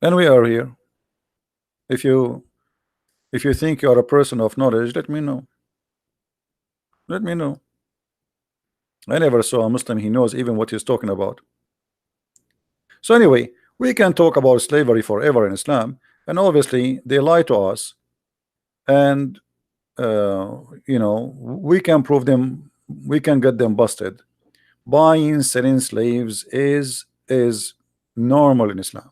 And we are here. If you If you think you are a person of knowledge, let me know. Let me know. I never saw a Muslim he knows even what he's talking about. So anyway, we can talk about slavery forever in Islam, and obviously they lie to us, and we can prove them, we can get them busted. Buying, selling slaves is normal in Islam.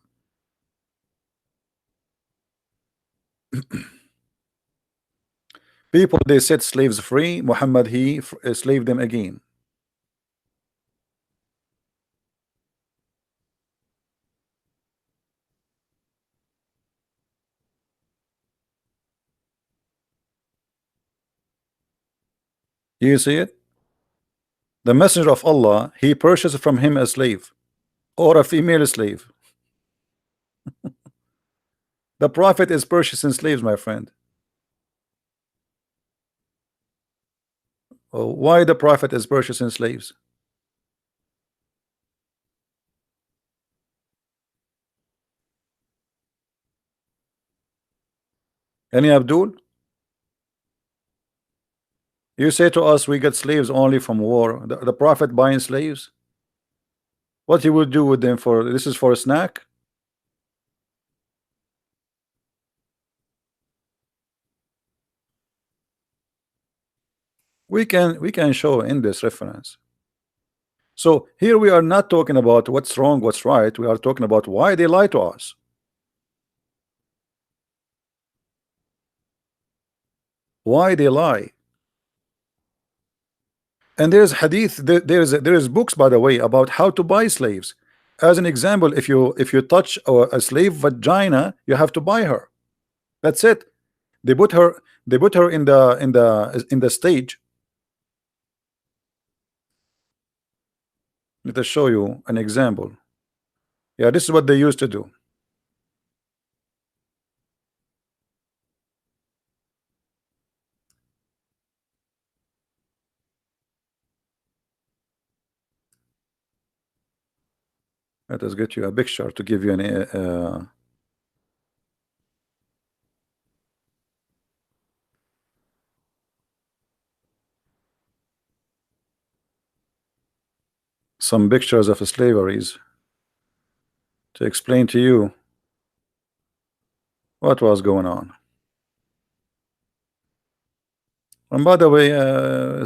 People they set slaves free. Muhammad he slaved them again. You see it? The messenger of Allah, he purchased from him a slave or a female slave. The prophet is purchasing slaves, my friend. Why the prophet is purchasing slaves? Any Abdul? You say to us we get slaves only from war. The prophet buying slaves? What he would do with them for? This is for a snack? We can show in this reference. So here we are not talking about what's wrong, what's right. We are talking about why they lie to us. Why they lie. And there's hadith, there is books, by the way, about how to buy slaves. As an example, if you touch a slave vagina, you have to buy her. That's it. They put her in the stage. Let us show you an example. Yeah, this is what they used to do. Let us get you a picture to give you some pictures of slaveries to explain to you what was going on. And by the way,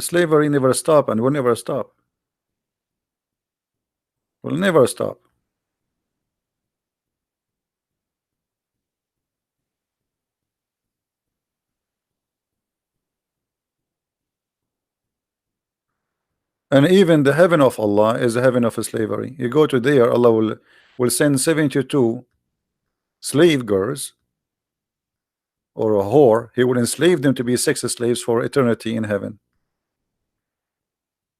slavery never stop and will never stop. Will never stop. And even the heaven of Allah is the heaven of slavery. You go to there, Allah will send 72 slave girls or a whore. He will enslave them to be sex slaves for eternity in heaven.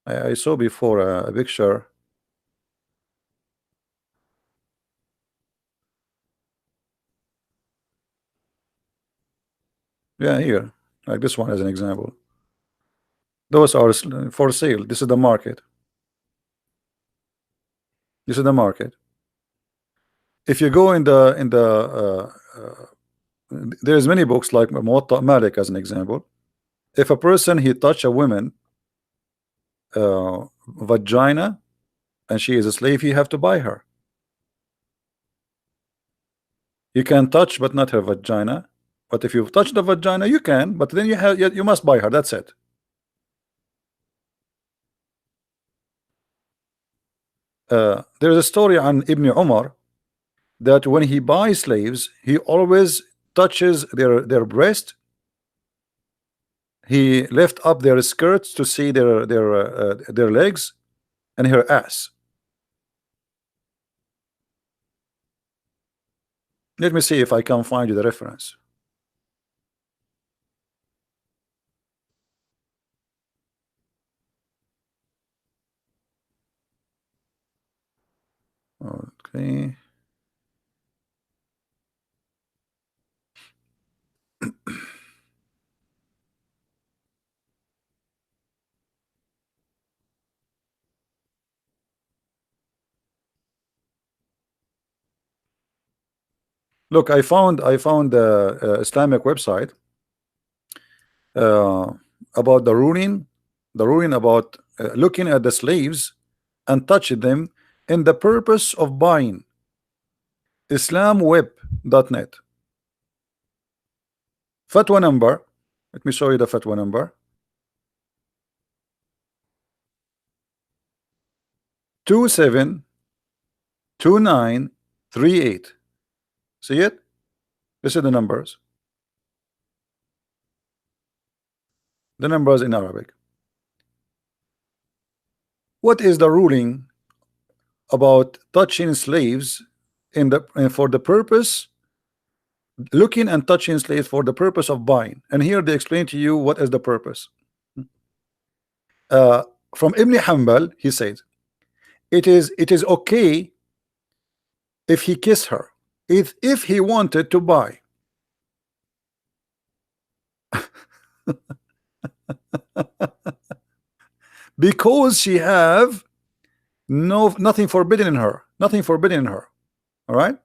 I saw before a picture. Yeah, here, like this one as an example. Those are for sale. This is the market. This is the market. If you go there's many books like Muwatta Malik as an example. If a person he touch a woman vagina and she is a slave, you have to buy her. You can touch but not her vagina. But if you touch the vagina, you can. But then you must buy her. That's it. There's a story on Ibn Umar that when he buys slaves, he always touches their breast. He lift up their skirts to see their legs and her ass. Let me see if I can find you the reference. Okay. Look, I found the Islamic website. uh, about the ruling about looking at the slaves and touching them in the purpose of buying. Islamweb.net fatwa number. Let me show you the fatwa number: 272938. See it? This is the numbers. The numbers in Arabic. What is the ruling about touching slaves in the for the purpose, looking and touching slaves for the purpose of buying? And here they explain to you what is the purpose. uh, from Ibn Hanbal, he says it is okay if he kiss her, if he wanted to buy. Because she have nothing forbidden in her, nothing forbidden in her. All right.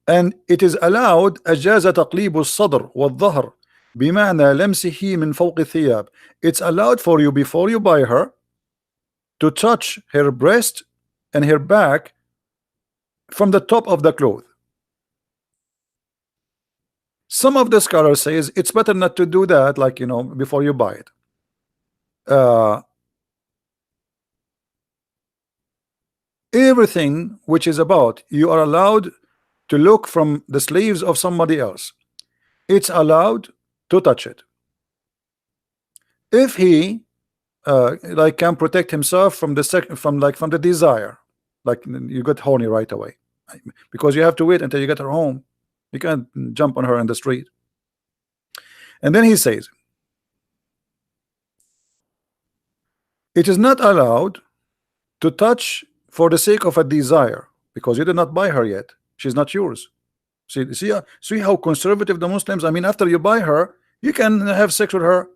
And it is allowed أجاز تقليب الصدر والظهر بمعنى لمسه من فوق الثياب. It's allowed for you, before you buy her, to touch her breast and her back from the top of the cloth. Some of the scholars says it's better not to do that, like, before you buy it. Everything which is about you are allowed to look from the slaves of somebody else, it's allowed to touch it if he like can protect himself from the from the desire. Like, you get horny right away because you have to wait until you get her home. You can't jump on her in the street. And then he says it is not allowed to touch for the sake of a desire, because you did not buy her yet. She's not yours. See how conservative the Muslims. I mean, after you buy her, you can have sex with her,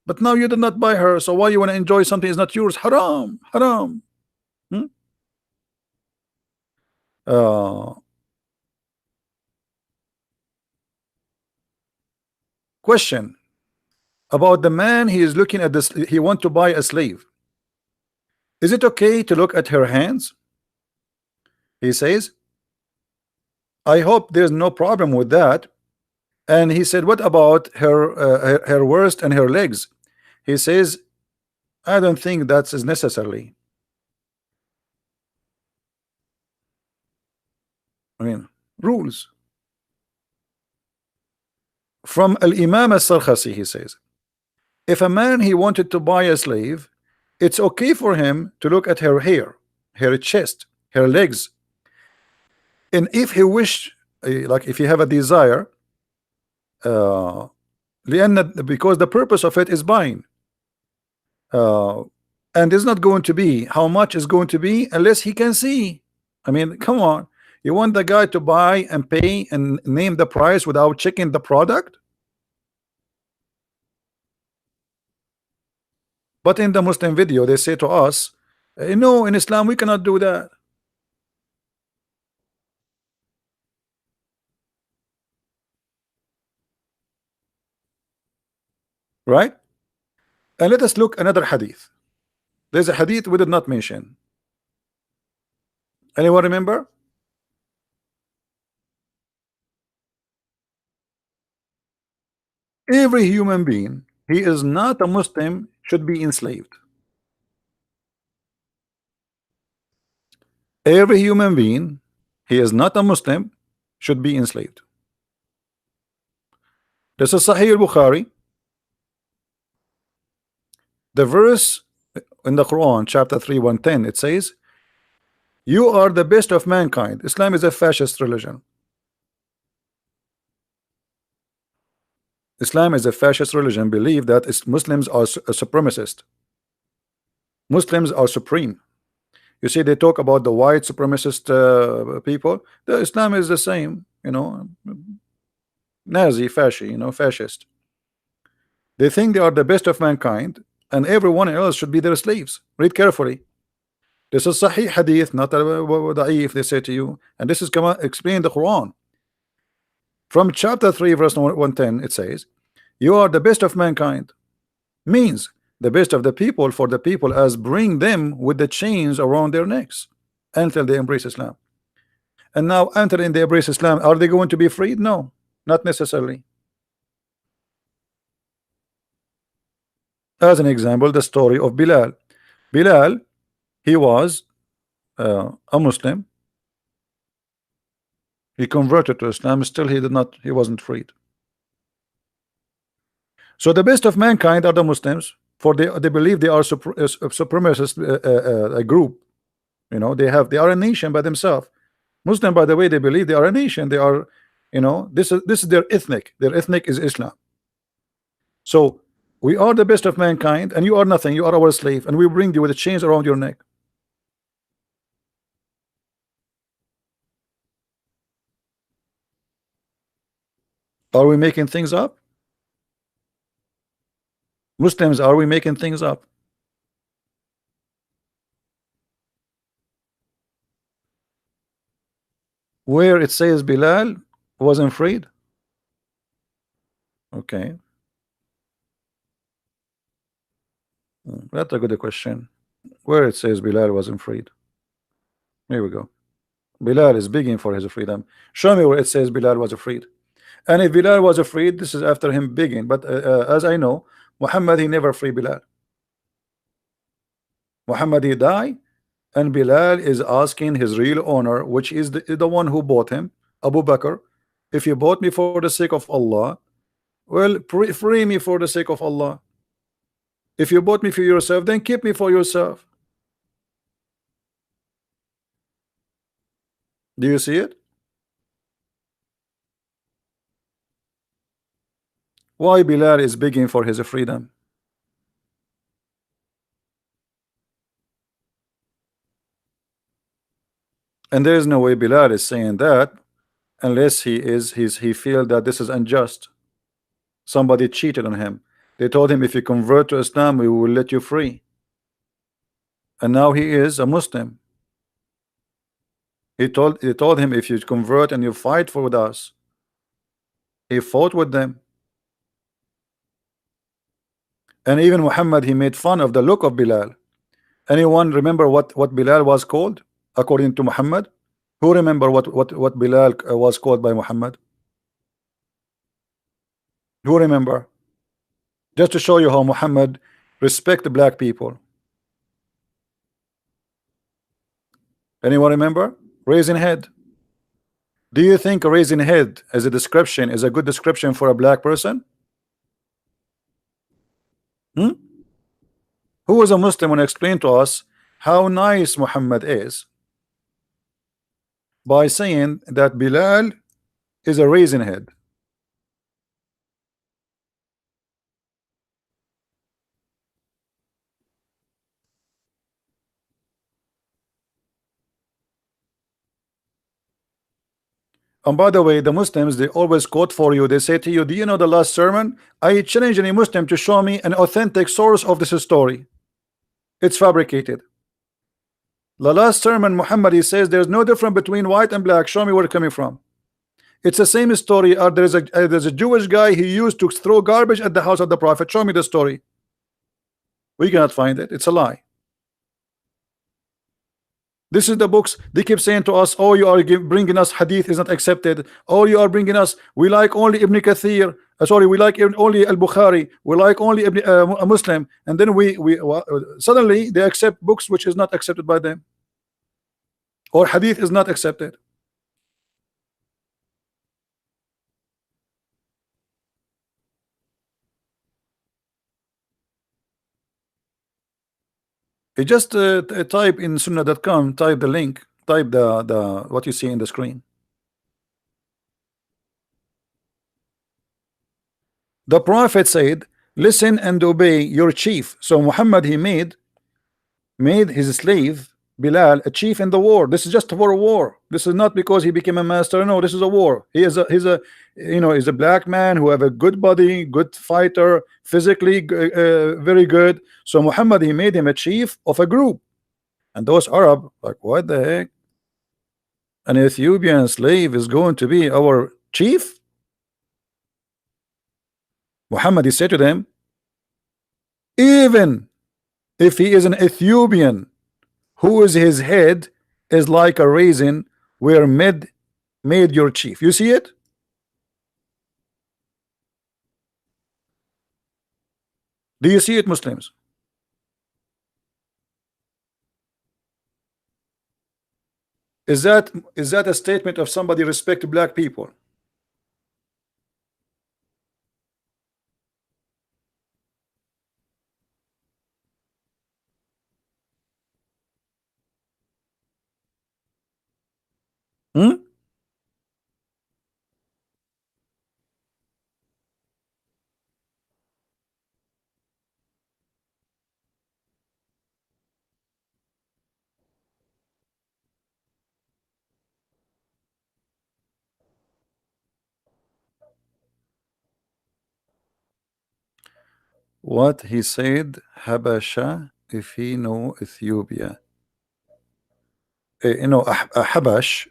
but now you did not buy her, so why you want to enjoy something is not yours? Haram, haram. uh, Question about the man. He is looking at this, he want to buy a slave. Is it okay to look at her hands? He says, I hope there's no problem with that. And he said, what about her waist and her legs? He says, I don't think that's as necessarily. I mean, rules. From Al-Imam Al-Sarkhasi, he says, if a man he wanted to buy a slave, it's okay for him to look at her hair, her chest, her legs, and if he wished, like if you have a desire, because the purpose of it is buying, and it's not going to be how much is going to be unless he can see. I mean, come on, you want the guy to buy and pay and name the price without checking the product? But in the Muslim video they say to us, no, in Islam we cannot do that. Right? And let us look another hadith. There's a hadith we did not mention. Anyone remember? Every human being, he is not a Muslim, should be enslaved. Every human being, he is not a Muslim, should be enslaved. This is Sahih al-Bukhari. The verse in the Quran, chapter 3, 110, it says, you are the best of mankind. Islam is a fascist religion. Islam is a fascist religion. Believe that Muslims are a supremacist. Muslims are supreme. You see, they talk about the white supremacist people. The Islam is the same, Nazi, fascist. They think they are the best of mankind, and everyone else should be their slaves. Read carefully. This is Sahih hadith, not da'if, they say to you, and this is explained in the Quran. From chapter 3, verse 110, it says, You are the best of mankind means the best of the people for the people as bring them with the chains around their necks until they embrace Islam. And now entering they embrace Islam, are they going to be freed? No, not necessarily. As an example, the story of Bilal. Bilal, he was a Muslim. He converted to Islam. Still, he did not. He wasn't freed. So the best of mankind are the Muslims, for they believe they are supremacist a group. You know, they are a nation by themselves. Muslim, by the way, they believe they are a nation. They are, you know, this is their ethnic. Their ethnic is Islam. So we are the best of mankind, and you are nothing. You are our slave, and we bring you with a chains around your neck. Are we making things up? Muslims, are we making things up? Where it says Bilal wasn't freed? Okay, that's a good question. Where it says Bilal wasn't freed? Here we go. Bilal is begging for his freedom. Show me where it says Bilal was freed. And if Bilal was freed, this is after him begging. But as I know, Muhammad, he never free Bilal. Muhammad, he died, and Bilal is asking his real owner, which is the one who bought him, Abu Bakr, if you bought me for the sake of Allah, well, free me for the sake of Allah. If you bought me for yourself, then keep me for yourself. Do you see it? Why Bilal is begging for his freedom? And there is no way Bilal is saying that unless he feel that this is unjust. Somebody cheated on him. They told him if you convert to Islam, we will let you free. And now he is a Muslim. He told him if you convert and you fight for with us. He fought with them. And even Muhammad, he made fun of the look of Bilal. Anyone remember what Bilal was called according to Muhammad? Who remember what Bilal was called by Muhammad? Who remember? Just to show you how Muhammad respect black people. Anyone remember? Raising head. Do you think raising head as a description is a good description for a black person? Hmm? Who was a Muslim and explained to us how nice Muhammad is by saying that Bilal is a raising head? And by the way, the Muslims, they always quote for you. They say to you, do you know the last sermon? I challenge any Muslim to show me an authentic source of this story. It's fabricated. The last sermon, Muhammad, he says there's no difference between white and black. Show me where it's coming from. It's the same story. There's a Jewish guy he used to throw garbage at the house of the Prophet. Show me the story. We cannot find it. It's a lie. This is the books. They keep saying to us, oh, you are bringing us hadith is not accepted. Oh, you are bringing us, we like only Ibn Kathir. Sorry, we like only Al-Bukhari. We like only a Muslim. And then suddenly they accept books which is not accepted by them. Or hadith is not accepted. You just type in sunnah.com, type the link, type the what you see in the screen. The Prophet said, listen and obey your chief. So Muhammad, he made his slave Bilal a chief in the war. This is just for a war. This is not because he became a master. No, this is a war. He's a black man who have a good body, good fighter, physically very good. So Muhammad, he made him a chief of a group. And those Arab like, what the heck? An Ethiopian slave is going to be our chief? Muhammad, he said to them, even if he is an Ethiopian whose his head is like a raisin, where made your chief. You see it? Do you see it, Muslims? Is that a statement of somebody respect black people? Hmm? What he said, Habasha, if he know Ethiopia. Habash.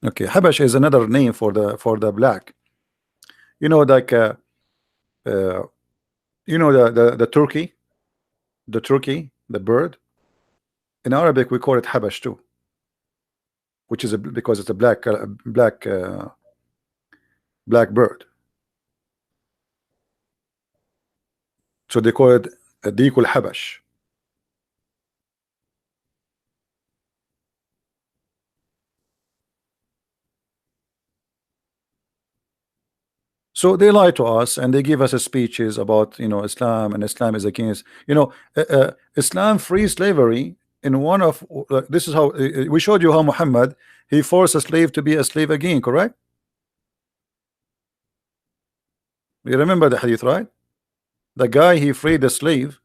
Okay, Habash is another name for the black. You know, like uh, the turkey, the bird. In Arabic, we call it Habash too, which is because it's a black bird. So they call it a Dikul Habash. So they lie to us and they give us speeches about Islam, and Islam is against Islam free slavery. In one of this is how we showed you how Muhammad, he forced a slave to be a slave again, correct? You remember the hadith, right? The guy, he freed the slave.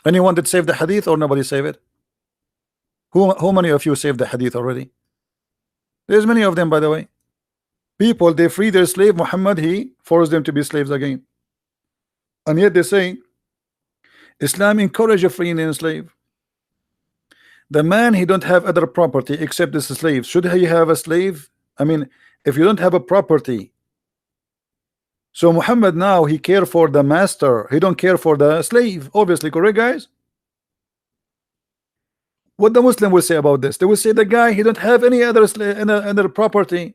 Anyone that saved the hadith, or nobody saved it? Who many of you saved the hadith already? There's many of them, by the way. People, they free their slave. Muhammad, he forced them to be slaves again, and yet they say Islam encourage a free and slave. The man, he don't have other property except this slave. Should he have a slave? I mean, if you don't have a property, so Muhammad now he care for the master. He don't care for the slave. Obviously, correct, guys? What the Muslim will say about this? They will say the guy, he don't have any other other property.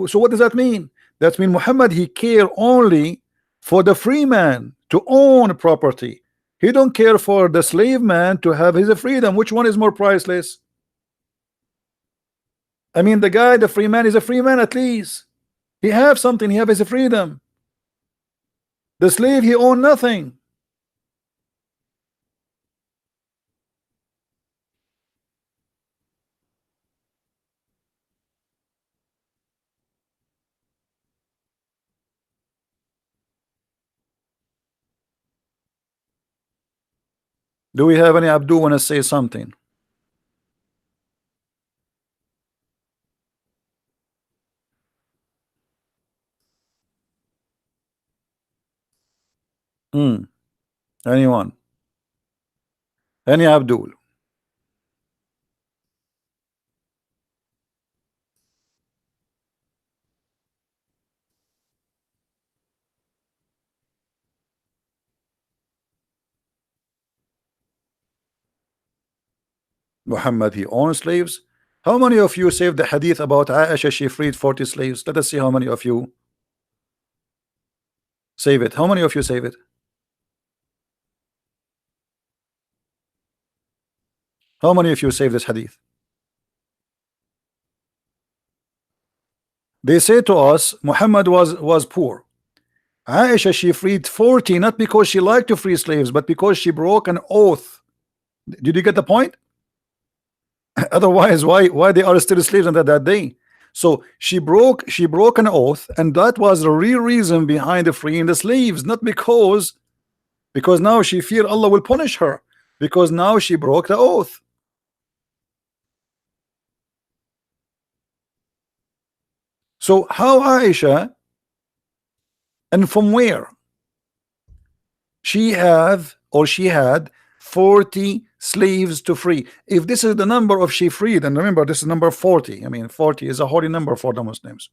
So what does that mean? That means Muhammad, he care only for the free man to own property. He don't care for the slave man to have his freedom. Which one is more priceless? I mean, the guy, the free man, is a free man. At least he have something. He have his freedom. The slave, he own nothing. Do we have any Abdul want to say something? Hmm. Anyone? Any Abdul? Muhammad, he owns slaves. How many of you saved the hadith about Aisha? She freed 40 slaves. Let us see how many of you save it. How many of you save it? How many of you save this hadith? They say to us Muhammad was poor. Aisha, she freed 40, not because she liked to free slaves, but because she broke an oath. Did you get the point? Otherwise, why they are still slaves until that day? So she broke an oath, and that was the real reason behind the freeing the slaves, not because now she feared Allah will punish her, because now she broke the oath. So how Aisha, and from where she had 40 slaves to free? If this is the number of she freed, and remember this is number 40. I mean, 40 is a holy number for the Muslims.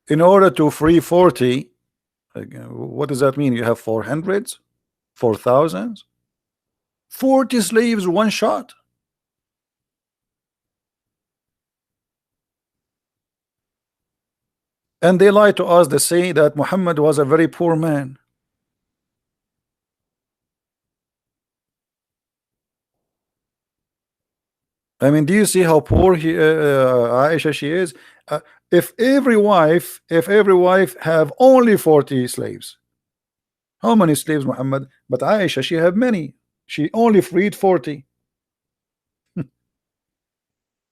In order to free 40, what does that mean? You have 400s, 4,000s, 40 slaves one shot. And they lie to us. They say that Muhammad was a very poor man. I mean, do you see how poor Aisha she is? If every wife have only 40 slaves, how many slaves Muhammad? But Aisha she have many. She only freed 40.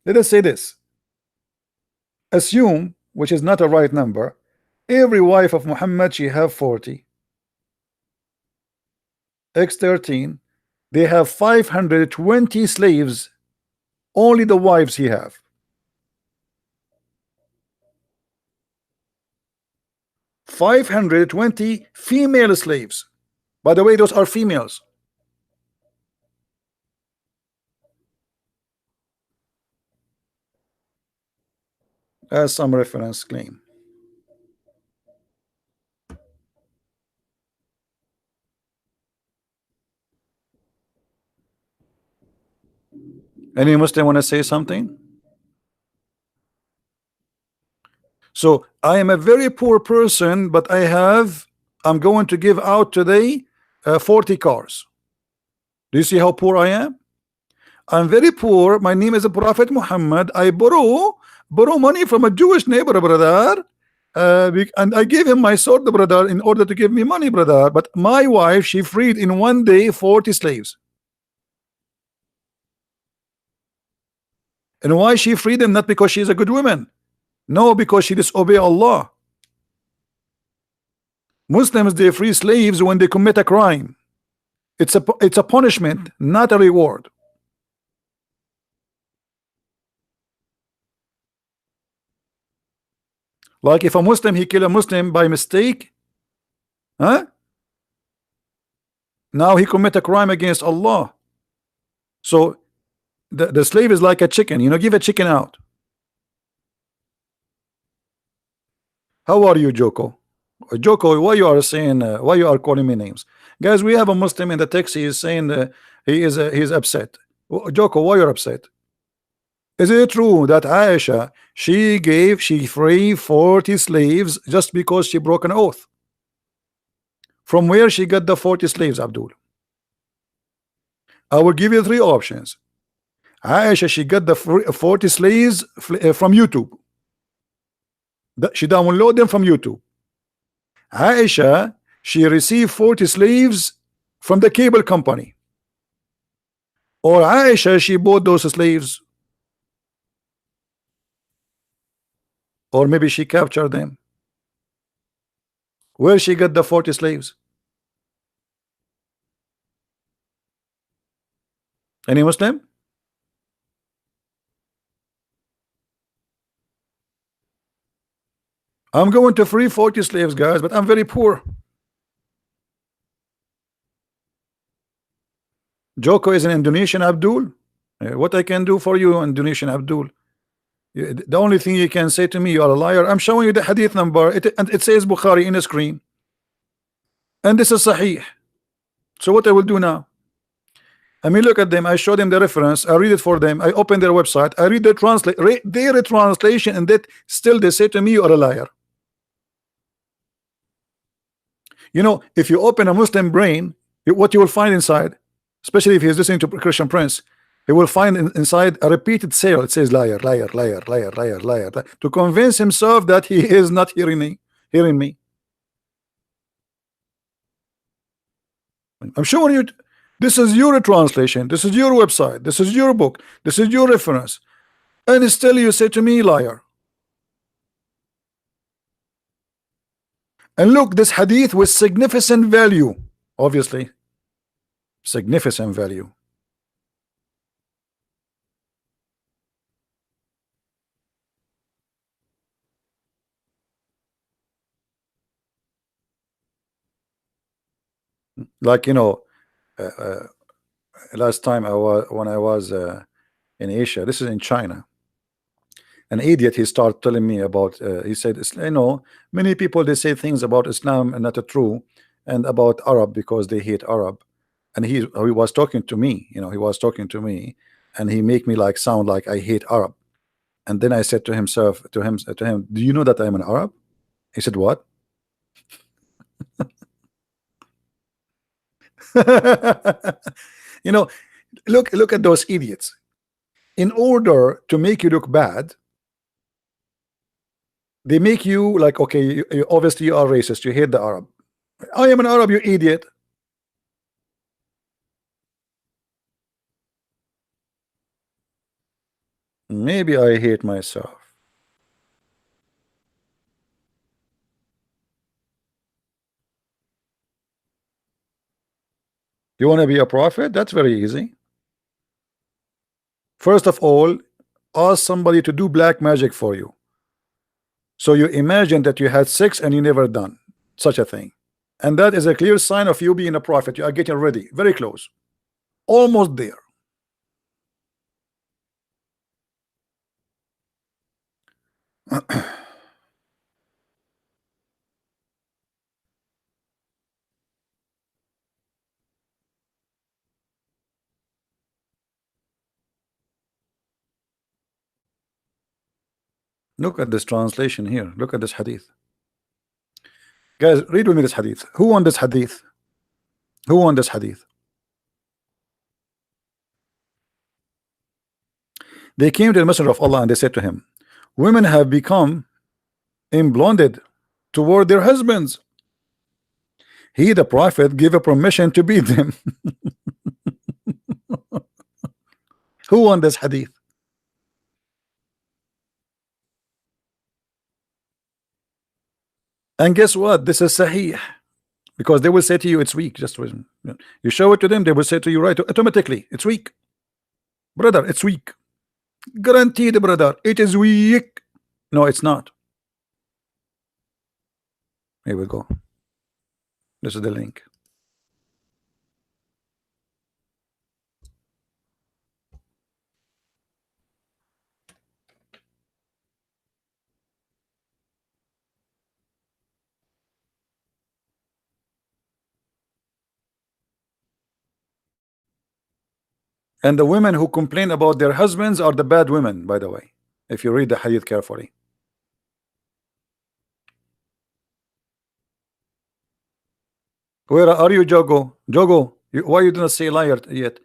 Let us say this. Assume, which is not a right number, every wife of Muhammad she have 40. X 13. They have 520 slaves. Only the wives he have. 520 female slaves. By the way, those are females. As some reference claim. Any Muslim want to say something? So I am a very poor person, but I'm going to give out today 40 cars. Do you see how poor I am? I'm very poor. My name is Prophet Muhammad. I borrow money from a Jewish neighbor, brother. And I gave him my sword, brother, in order to give me money, brother. But my wife, she freed in one day 40 slaves. And why she freed them? Not because she's a good woman. No, because she disobey Allah. Muslims, they free slaves when they commit a crime. It's a punishment, not a reward. Like if a Muslim he kill a Muslim by mistake, huh? Now he commit a crime against Allah. So the slave is like a chicken, give a chicken out. How are you, Joko? Joko, why you are saying why you are calling me names? Guys, we have a Muslim in the text. He is saying he's upset. Joko, why you're upset? Is it true that Aisha she freed 40 slaves just because she broke an oath? From where she got the 40 slaves, Abdul? I will give you three options. Aisha she got the 40 slaves from YouTube. She downloaded them from YouTube. Aisha she received 40 slaves from the cable company. Or Aisha she bought those slaves. Or maybe she captured them. Where she got the 40 slaves? Any Muslim? I'm going to free 40 slaves, guys, but I'm very poor. Joko is an Indonesian, Abdul. What I can do for you, Indonesian Abdul? The only thing you can say to me, you are a liar. I'm showing you the hadith number, and it says Bukhari in the screen, and this is Sahih. So what I will do now? I mean, look at them. I show them the reference. I read it for them. I open their website. I read their translation, and that still they say to me, you are a liar. If you open a Muslim brain, what you will find inside, especially if he's listening to Christian Prince, he will find inside a repeated sale. It says liar, liar, liar, liar, liar, liar, to convince himself that he is not hearing me. I'm showing you. This is your translation. This is your website. This is your book. This is your reference. And still you say to me, liar. And look, this hadith with significant value, obviously, significant value. Like last time when I was in Asia, this is in China, an idiot, he started telling me about he said, you know, many people they say things about Islam and not true, and about Arab because they hate Arab. And he was talking to me, you know, he was talking to me, and he make me like sound like I hate Arab. And then I said to himself, to him, do you know that I'm an Arab? He said, what? You know, look at those idiots. In order to make you look bad, they make you like, okay, obviously you are racist, you hate the Arab. I am an Arab, you idiot. Maybe I hate myself. You want to be a prophet? That's very easy. First of all, ask somebody to do black magic for you. So you imagine that you had sex and you never done such a thing. And that is a clear sign of you being a prophet. You are getting ready, very close, almost there. Look at this translation here. Look at this hadith. Guys, read with me this hadith. Who won this hadith? Who won this hadith? They came to the Messenger of Allah and they said to him, women have become emblonded toward their husbands. He, the prophet, gave a permission to beat them. Who won this hadith? And guess what? This is sahih, because they will say to you it's weak. Just you show it to them, they will say to you right automatically it's weak. Brother, it's weak. Guaranteed, brother, it is weak. No, it's not. Here we go. This is the link. And the women who complain about their husbands are the bad women, by the way, if you read the hadith carefully. Where are you, Jogo? Jogo, why you do not say liar yet?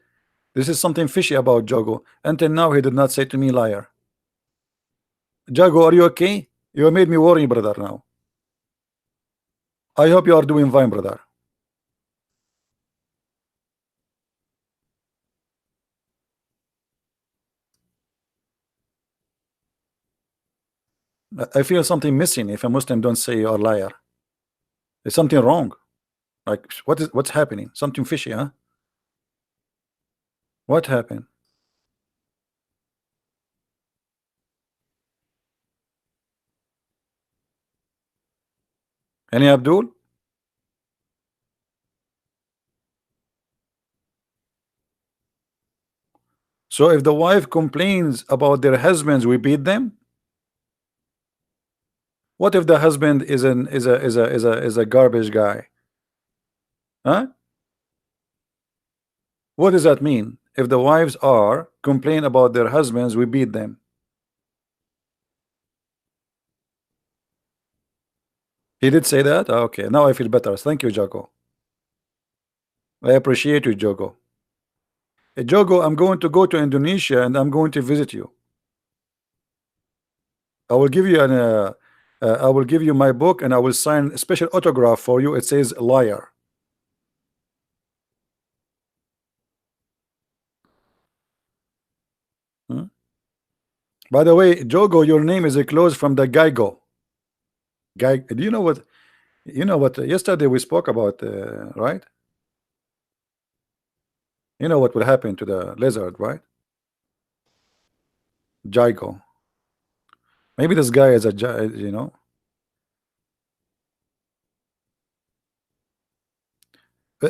This is something fishy about Jogo. Until now, he did not say to me liar. Jago, are you okay? You made me worry, brother, now. I hope you are doing fine, brother. I feel something missing if a Muslim don't say you are liar. There's something wrong. Like, what's happening? Something fishy, huh? What happened? Any Abdul? So if the wife complains about their husbands, we beat them? What if the husband is a garbage guy? Huh? What does that mean? If the wives are complain about their husbands, we beat them. He did say that? Okay, now I feel better. Thank you, Jago. I appreciate you, Jogo. Hey, Jogo, I'm going to go to Indonesia and I'm going to visit you. I will give you I will give you my book and I will sign a special autograph for you. It says liar. Hmm? By the way, Jogo, your name is a close from the Geigo. Guy, do you know what? You know what? Yesterday we spoke about, right? You know what will happen to the lizard, right? Jigo. Maybe this guy is a, you know.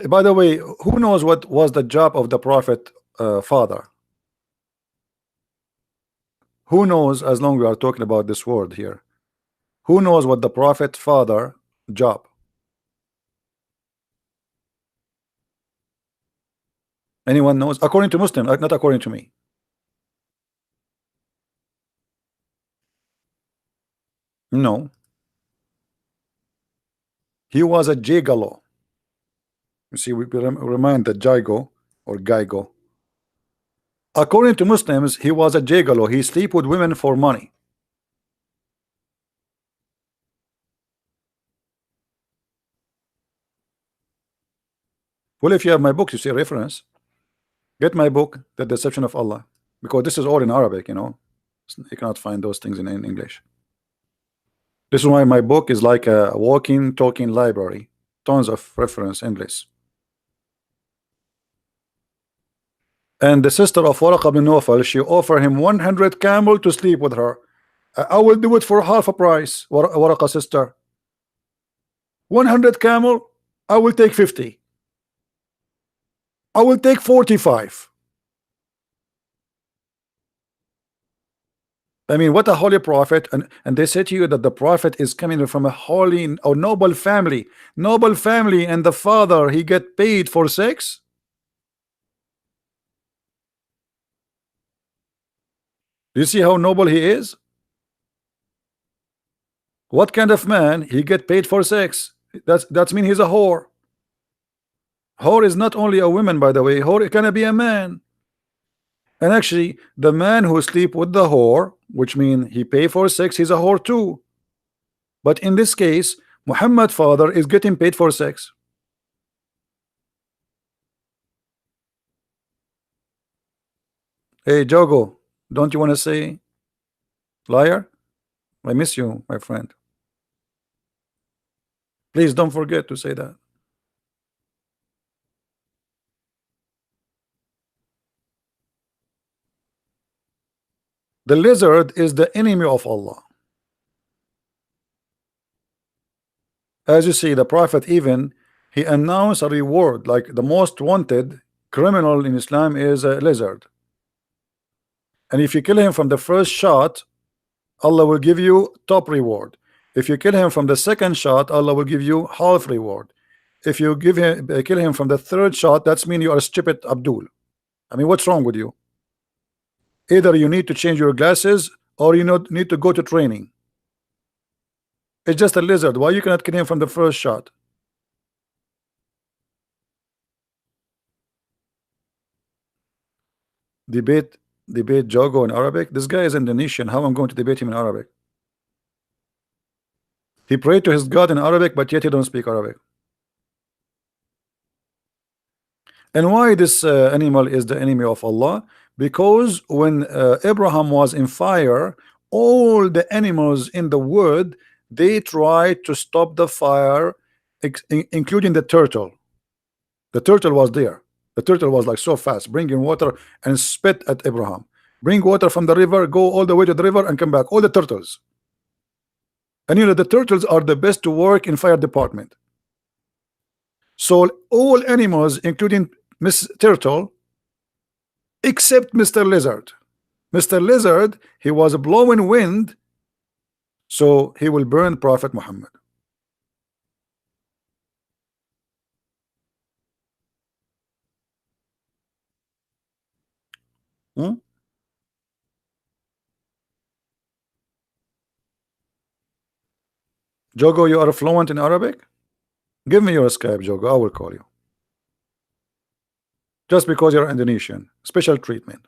By the way, who knows what was the job of the prophet father? Who knows, as long we are talking about this word here, who knows what the prophet father job? Anyone knows? According to Muslim, not according to me. No, he was a gigolo. You see, we remind that Jigo or Gaigo. According to Muslims, he was a gigolo. He sleep with women for money. Well, if you have my book, you see a reference. Get my book, The Deception of Allah, because this is all in Arabic, you know. You cannot find those things in English. This is why my book is like a walking, talking library. Tons of reference English. And the sister of Waraq ibn Nawfal, she offered him 100 camel to sleep with her. I will do it for half a price, Waraqah sister. 100 camel, I will take 50. I will take 45. I mean, what a holy prophet. And they say to you that the prophet is coming from a holy or noble family. Noble family, and the father, he get paid for sex? Do you see how noble he is? What kind of man he get paid for sex? That's mean he's a whore. Whore is not only a woman, by the way. Whore can be a man. And actually, the man who sleep with the whore, which means he pay for sex, he's a whore too. But in this case, Muhammad father is getting paid for sex. Hey Jogo, don't you want to say liar? I miss you, my friend. Please don't forget to say that. The lizard is the enemy of Allah. As you see, the prophet even he announced a reward, like the most wanted criminal in Islam is a lizard. And if you kill him from the first shot, Allah will give you top reward. If you kill him from the second shot, Allah will give you half reward. If you kill him from the third shot, that's mean you are stupid Abdul. I mean, what's wrong with you? Either you need to change your glasses or you need to go to training. It's just a lizard. Why you cannot kill him from the first shot? Debate Jogo in Arabic. This guy is Indonesian. How I'm going to debate him in Arabic? He prayed to his God in Arabic, but yet he don't speak Arabic. And why this animal is the enemy of Allah? Because when Abraham was in fire, all the animals in the wood, they tried to stop the fire, including the turtle. The turtle was there. The turtle was like so fast, bringing water and spit at Abraham. Bring water from the river, go all the way to the river and come back. All the turtles. And you know, the turtles are the best to work in fire department. So all animals, including Miss Turtle, except Mr. Lizard. Mr. Lizard, he was blowing wind, so he will burn Prophet Muhammad. Hmm? Jogo, you are fluent in Arabic? Give me your Skype, Jogo. I will call you. Just because you're Indonesian. Special treatment.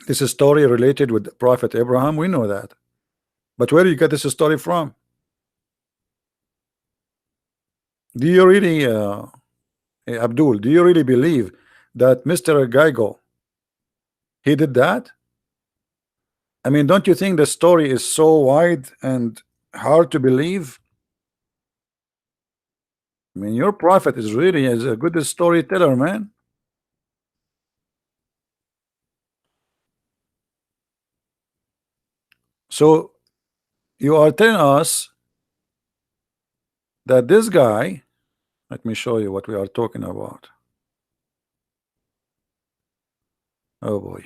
This is story related with Prophet Abraham. We know that. But where do you get this story from? Do you really, Abdul, do you really believe that Mr. Gaigo, he did that? I mean, don't you think the story is so wide and hard to believe? I mean, your prophet is really is a good storyteller, man. So you are telling us that this guy, Let me show you what we are talking about. Oh boy.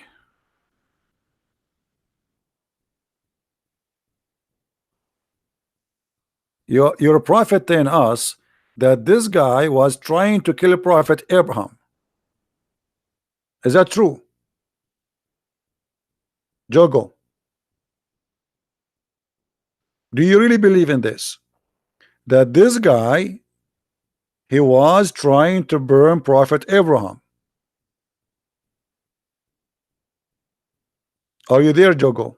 Your prophet telling us that this guy was trying to kill Prophet Abraham. Is that true? Jogo, do you really believe in this? That this guy, he was trying to burn Prophet Abraham. Are you there, Jogo?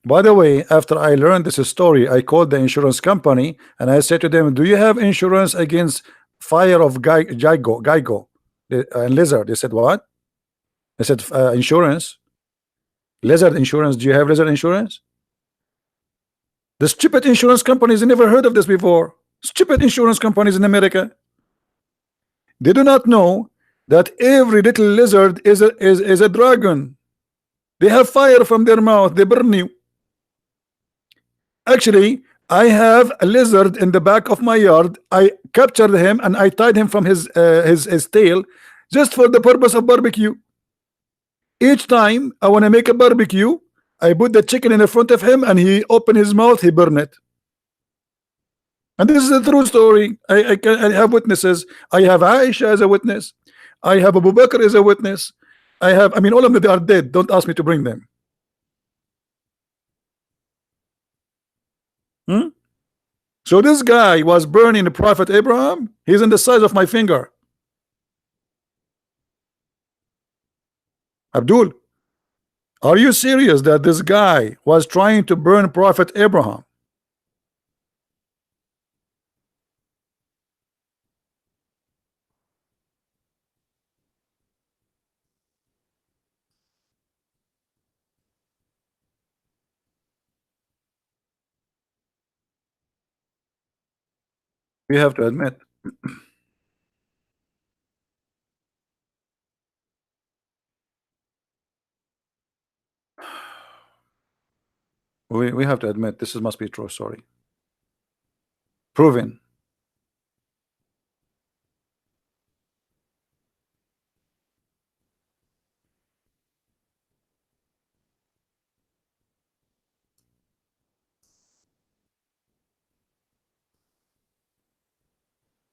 By the way, after I learned this story, I called the insurance company and I said to them, do you have insurance against fire of Geigo and lizard? They said, what? I said, insurance. Lizard insurance. Do you have lizard insurance? The stupid insurance companies never heard of this before. Stupid insurance companies in America. They do not know that every little lizard is a dragon. They have fire from their mouth. They burn you. Actually, I have a lizard in the back of my yard. I captured him and I tied him from his tail just for the purpose of barbecue. Each time I want to make a barbecue, I put the chicken in the front of him and he open his mouth, he burn it. And this is a true story. I have witnesses. I have Aisha as a witness. I have Abu Bakr as a witness. I mean, all of them, they are dead. Don't ask me to bring them. So this guy was burning the Prophet Abraham. He's in the size of my finger. Abdul, are you serious that this guy was trying to burn Prophet Abraham? We have to admit. We have to admit this must be true story. Proven.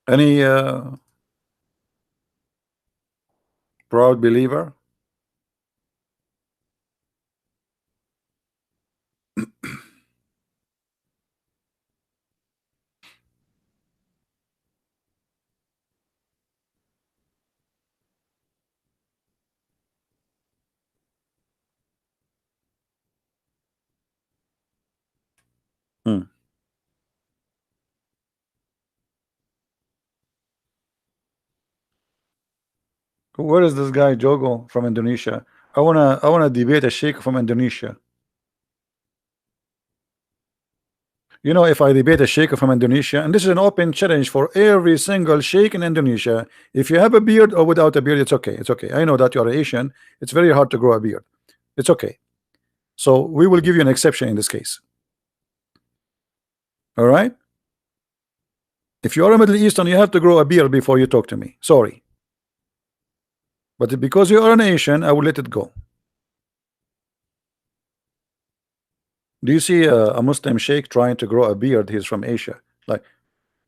Any proud believer? Hmm. Where is this guy Jogo from Indonesia? I wanna debate a sheikh from Indonesia. You know, if I debate a sheikh from Indonesia, and this is an open challenge for every single sheikh in Indonesia, if you have a beard or without a beard, it's okay. It's okay. I know that you are Asian. It's very hard to grow a beard. It's okay. So we will give you an exception in this case. All right. If you are a Middle Eastern, you have to grow a beard before you talk to me. Sorry. But because you are an Asian, I will let it go. Do you see a Muslim sheikh trying to grow a beard? He's from Asia. Like,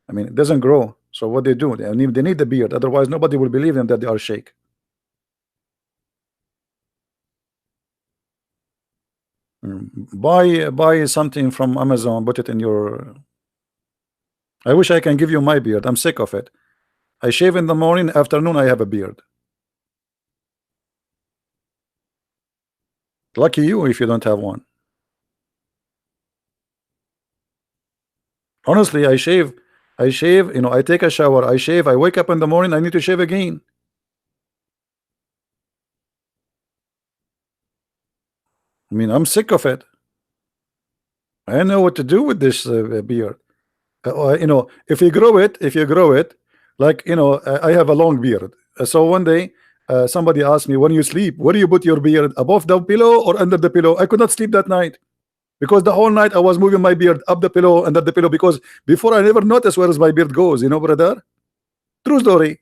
I mean, it doesn't grow. So what they do? They need the beard. Otherwise, nobody will believe them that they are sheikh. Buy something from Amazon. Put it in your. I wish I can give you my beard. I'm sick of it. I shave in the morning. Afternoon, I have a beard. Lucky you if you don't have one. Honestly, I shave. You know, I take a shower. I shave. I wake up in the morning. I need to shave again. I mean, I'm sick of it. I don't know what to do with this beard. You know, if you grow it, like, you know, I have a long beard. So one day, somebody asked me, when you sleep, where do you put your beard? Above the pillow or under the pillow? I could not sleep that night because the whole night I was moving my beard up the pillow and at the pillow, because before I never noticed where is my beard goes, brother. True story.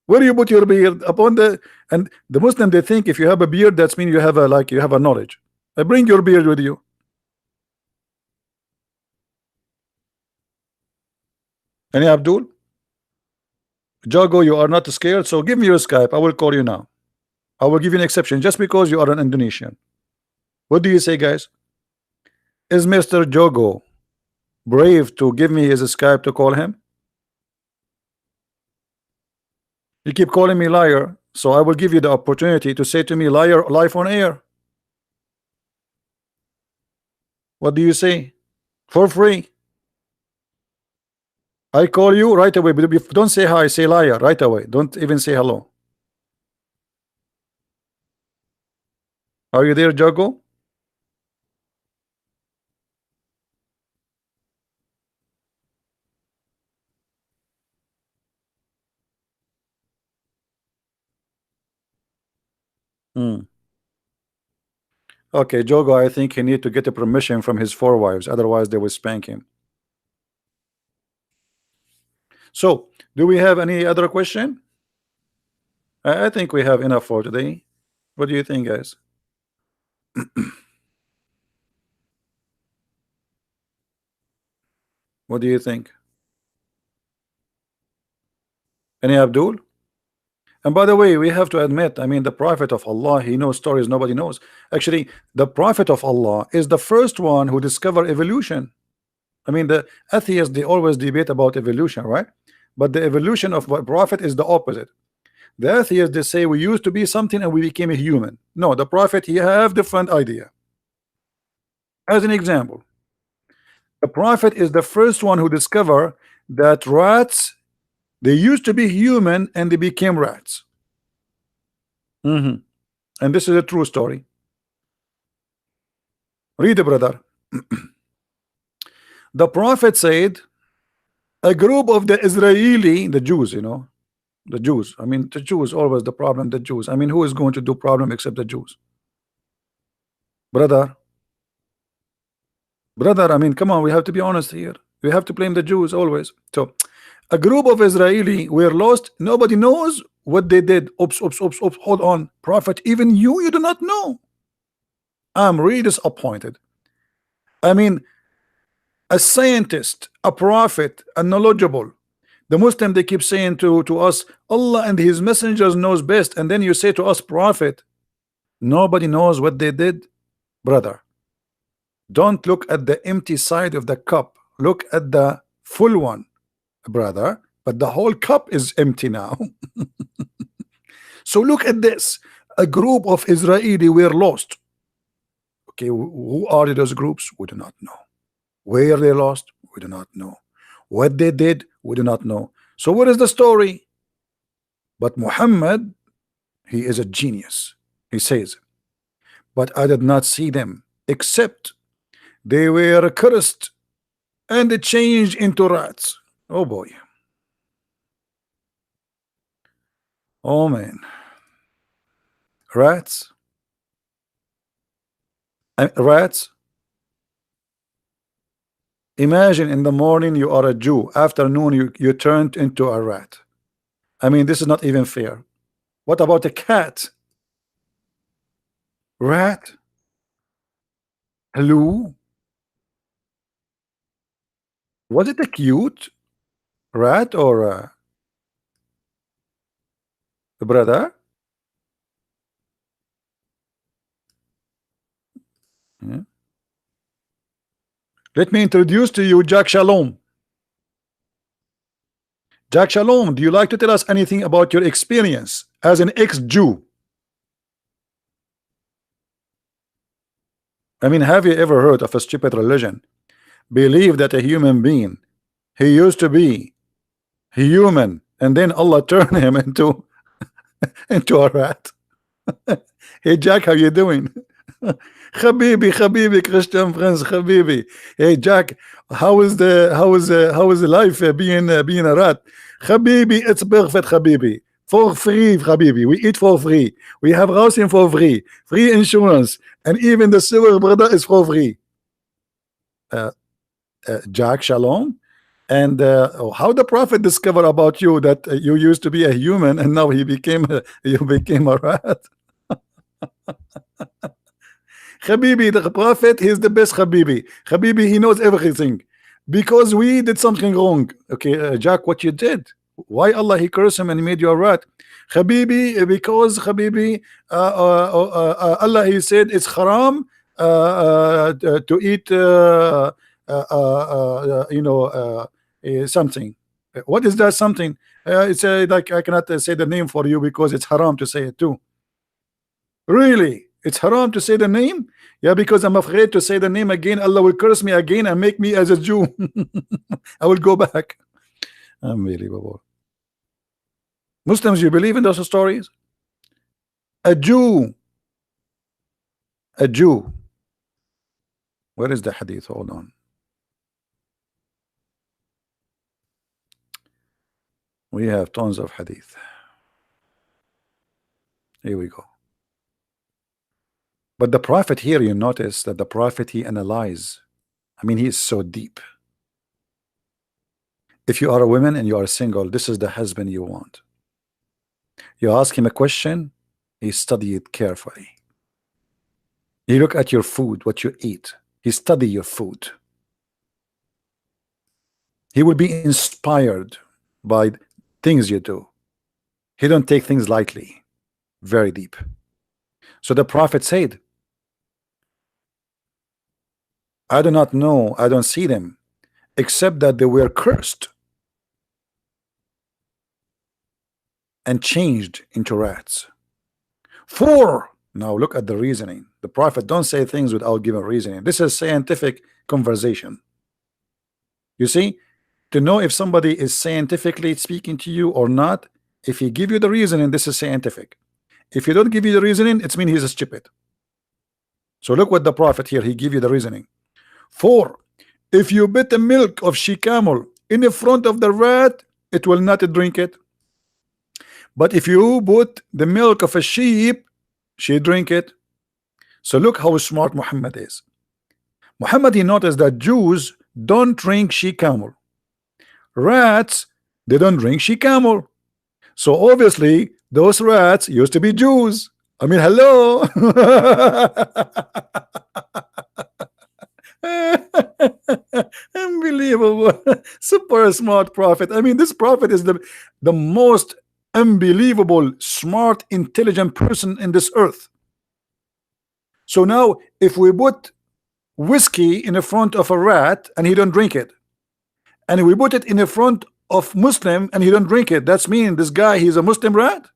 Where you put your beard upon the, and the Muslim, they think if you have a beard, that's mean you have a, like, you have a knowledge. Bring your beard with you. Any Abdul? Jago, you are not scared, so give me your Skype. I will call you now. I will give you an exception just because you are an Indonesian. What do you say, guys? Is Mr. Jogo brave to give me his Skype to call him? You keep calling me liar, so I will give you the opportunity to say to me liar live on air. What do you say? For free. I call you right away, but don't say hi, say liar right away. Don't even say hello. Are you there, Jago? Okay, Jogo, I think he need to get a permission from his four wives, otherwise they will spank him. So, do we have any other question? I think we have enough for today. What do you think, guys? What do you think? Any Abdul? And by the way, we have to admit, I mean, the Prophet of Allah, he knows stories nobody knows. Actually, the Prophet of Allah is the first one who discovered evolution. I mean, the atheists, they always debate about evolution, right? But the evolution of the Prophet is the opposite. The atheists, they say we used to be something and we became a human. No, the Prophet, he have different idea. As an example, the Prophet is the first one who discovered that rats, they used to be human and they became rats. And this is a true story. Read it, brother. The Prophet said a group of the Israeli, the Jews, the Jews. I mean, the Jews always the problem. The Jews. I mean, who is going to do problem except the Jews? Brother. I mean, come on, we have to be honest here. We have to blame the Jews always. So, a group of Israeli were lost. Nobody knows what they did. Oops. Hold on, Prophet. Even you do not know. I'm really disappointed. I mean, a scientist, a prophet, a knowledgeable. The Muslim, they keep saying to us, Allah and his messengers knows best, and then you say to us, prophet. Nobody knows what they did, brother. Don't look at the empty side of the cup. Look at the full one, brother. But the whole cup is empty now. So look at this. A group of Israeli were lost. Okay, who are those groups? We do not know. Where they lost? We do not know. What they did? We do not know. So what is the story? But Muhammad, he is a genius. He says, but I did not see them except they were cursed and they changed into rats. Oh boy. Oh man. Rats. Rats. Imagine in the morning you are a Jew, afternoon you turned into a rat. I mean, this is not even fair. What about a cat? Rat? Hello? Was it a cute rat or a brother? Yeah. Let me introduce to you Jack Shalom. Jack Shalom, do you like to tell us anything about your experience as an ex-Jew? I mean, have you ever heard of a stupid religion? Believe that a human being, he used to be human, and then Allah turned him into a rat. Hey Jack, how you doing? Habibi, Christian friends, Habibi. Hey Jack, how is the life being a rat? Habibi, it's perfect, Habibi. For free, Habibi. We eat for free. We have housing for free. Free insurance. And even the sewer, brother, is for free. uh, Jack Shalom, and how the Prophet discovered about you that you used to be a human and now you became a rat. Habibi, the Prophet, he's the best Habibi. Habibi, he knows everything. Because we did something wrong. Okay, Jack, what you did? Why Allah he cursed him and he made you a rat? Habibi, because Habibi, Allah he said it's haram to eat, something. What is that something? It's like I cannot say the name for you because it's haram to say it too. Really? It's haram to say the name? Yeah, because I'm afraid to say the name again. Allah will curse me again and make me as a Jew. I will go back. Unbelievable. Muslims, you believe in those stories? A Jew. A Jew. Where is the hadith? Hold on. We have tons of hadith. Here we go. But the Prophet here, you notice that the Prophet, he analyzes. I mean, he is so deep. If you are a woman and you are single, this is the husband you want. You ask him a question, he study it carefully. He look at your food, what you eat. He study your food. He will be inspired by things you do. He don't take things lightly. Very deep. So the Prophet said, I do not know, I don't see them, except that they were cursed and changed into rats. 4. Now look at the reasoning. The Prophet don't say things without giving reasoning. This is scientific conversation. You see, to know if somebody is scientifically speaking to you or not, if he give you the reasoning, this is scientific. If he don't give you the reasoning, it's mean he's stupid. So look what the Prophet here, he give you the reasoning. 4. If you put the milk of she camel in the front of the rat, it will not drink it. But if you put the milk of a sheep, she drink it. So look how smart Muhammad is. Muhammad, he noticed that Jews don't drink she camel. Rats, they don't drink she camel. So obviously those rats used to be Jews. I mean, hello. Unbelievable. Super smart Prophet. I mean, this Prophet is the most unbelievable, smart, intelligent person in this earth. So now if we put whiskey in the front of a rat and he don't drink it, and we put it in the front of Muslim and he don't drink it, that's mean this guy, he's a Muslim rat,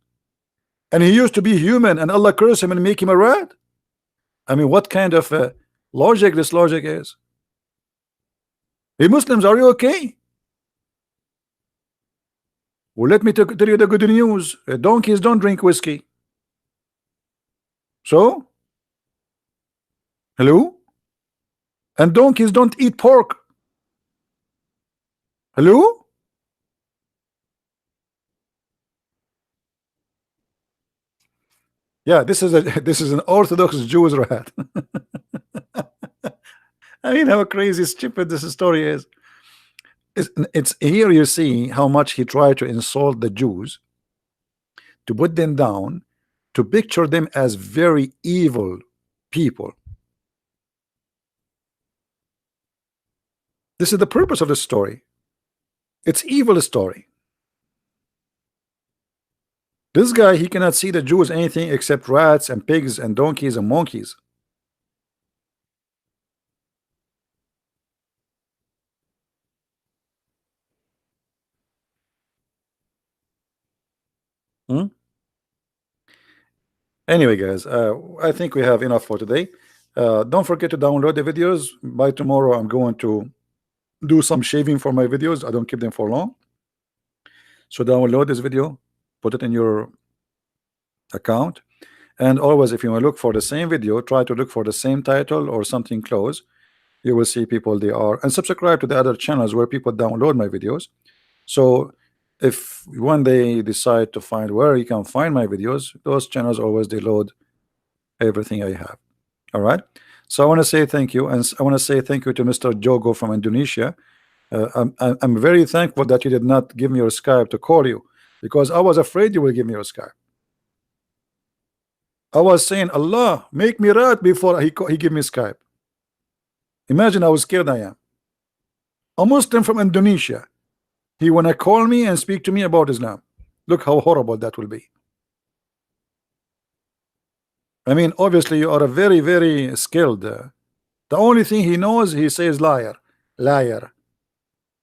and he used to be human and Allah curse him and make him a rat. I mean, what kind of logic this logic is? Hey Muslims, are you okay? Well, let me tell you the good news. Donkeys don't drink whiskey. So hello? And donkeys don't eat pork. Hello? Yeah, this is an Orthodox Jewish rat. I mean, how crazy stupid this story is. It's here you see how much he tried to insult the Jews, to put them down, to picture them as very evil people. This is the purpose of the story. It's evil story. This guy, he cannot see the Jews anything except rats and pigs and donkeys and monkeys. Anyway, guys, I think we have enough for today. Don't forget to download the videos. By tomorrow, I'm going to do some shaving for my videos. I don't keep them for long. So download this video, put it in your account, and always, if you want to look for the same video, try to look for the same title or something close. You will see people they are, and subscribe to the other channels where people download my videos. So if one day decide to find where you can find my videos, those channels always they load everything I have. All right. So I want to say thank you, and I want to say thank you to Mr. Jogo from Indonesia. I'm very thankful that you did not give me your Skype to call you, because I was afraid you will give me your Skype. I was saying, Allah, make me right before he give me Skype. Imagine how scared I am. A Muslim from Indonesia. He wanna call me and speak to me about Islam. Look how horrible that will be. I mean, obviously you are a very, very skilled. The only thing he knows, he says liar, liar.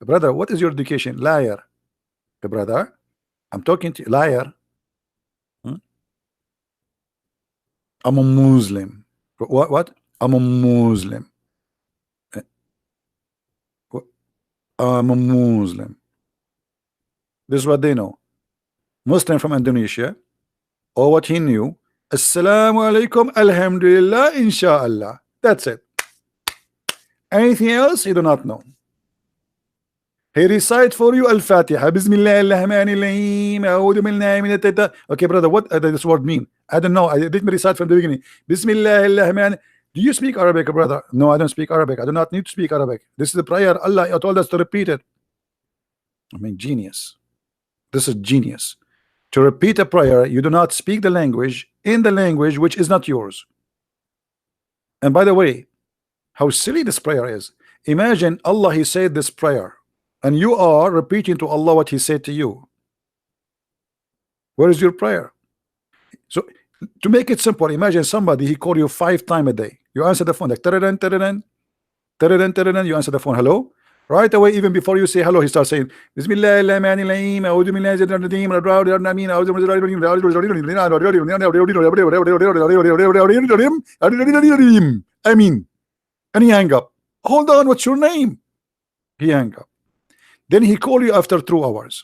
Brother, what is your education? Liar. Brother, I'm talking to you. Liar. Hmm? I'm a Muslim. What? I'm a Muslim. Eh, I'm a Muslim. This is what they know. Muslim from Indonesia, or what he knew. Assalamu alaikum, alhamdulillah, inshallah. That's it. Anything else, he do not know. He recite for you Al-Fatiha. Bismillah ar-Rahman ar-Rahim. A'udhu billahi min ash-shaitan. Okay, brother, what does this word mean? I don't know. I didn't recite from the beginning. Bismillah ar-Rahman. Do you speak Arabic, brother? No, I don't speak Arabic. I do not need to speak Arabic. This is the prayer. Allah told us to repeat it. I mean, genius. This is genius. To repeat a prayer, you do not speak the language in the language which is not yours. And by the way, how silly this prayer is. Imagine Allah, he said this prayer, and you are repeating to Allah what he said to you. Where is your prayer? So to make it simple, imagine somebody, he called you 5 times a day. You answer the phone like tararan, tararan, tararan, tararan. You answer the phone, hello. Right away, even before you say hello, he starts saying Bismillah ar-Rahman ar-Rahim. A'udhu billahi min I mean, and he hang up. Hold on, what's your name? He hang up. Then he call you after 2 hours.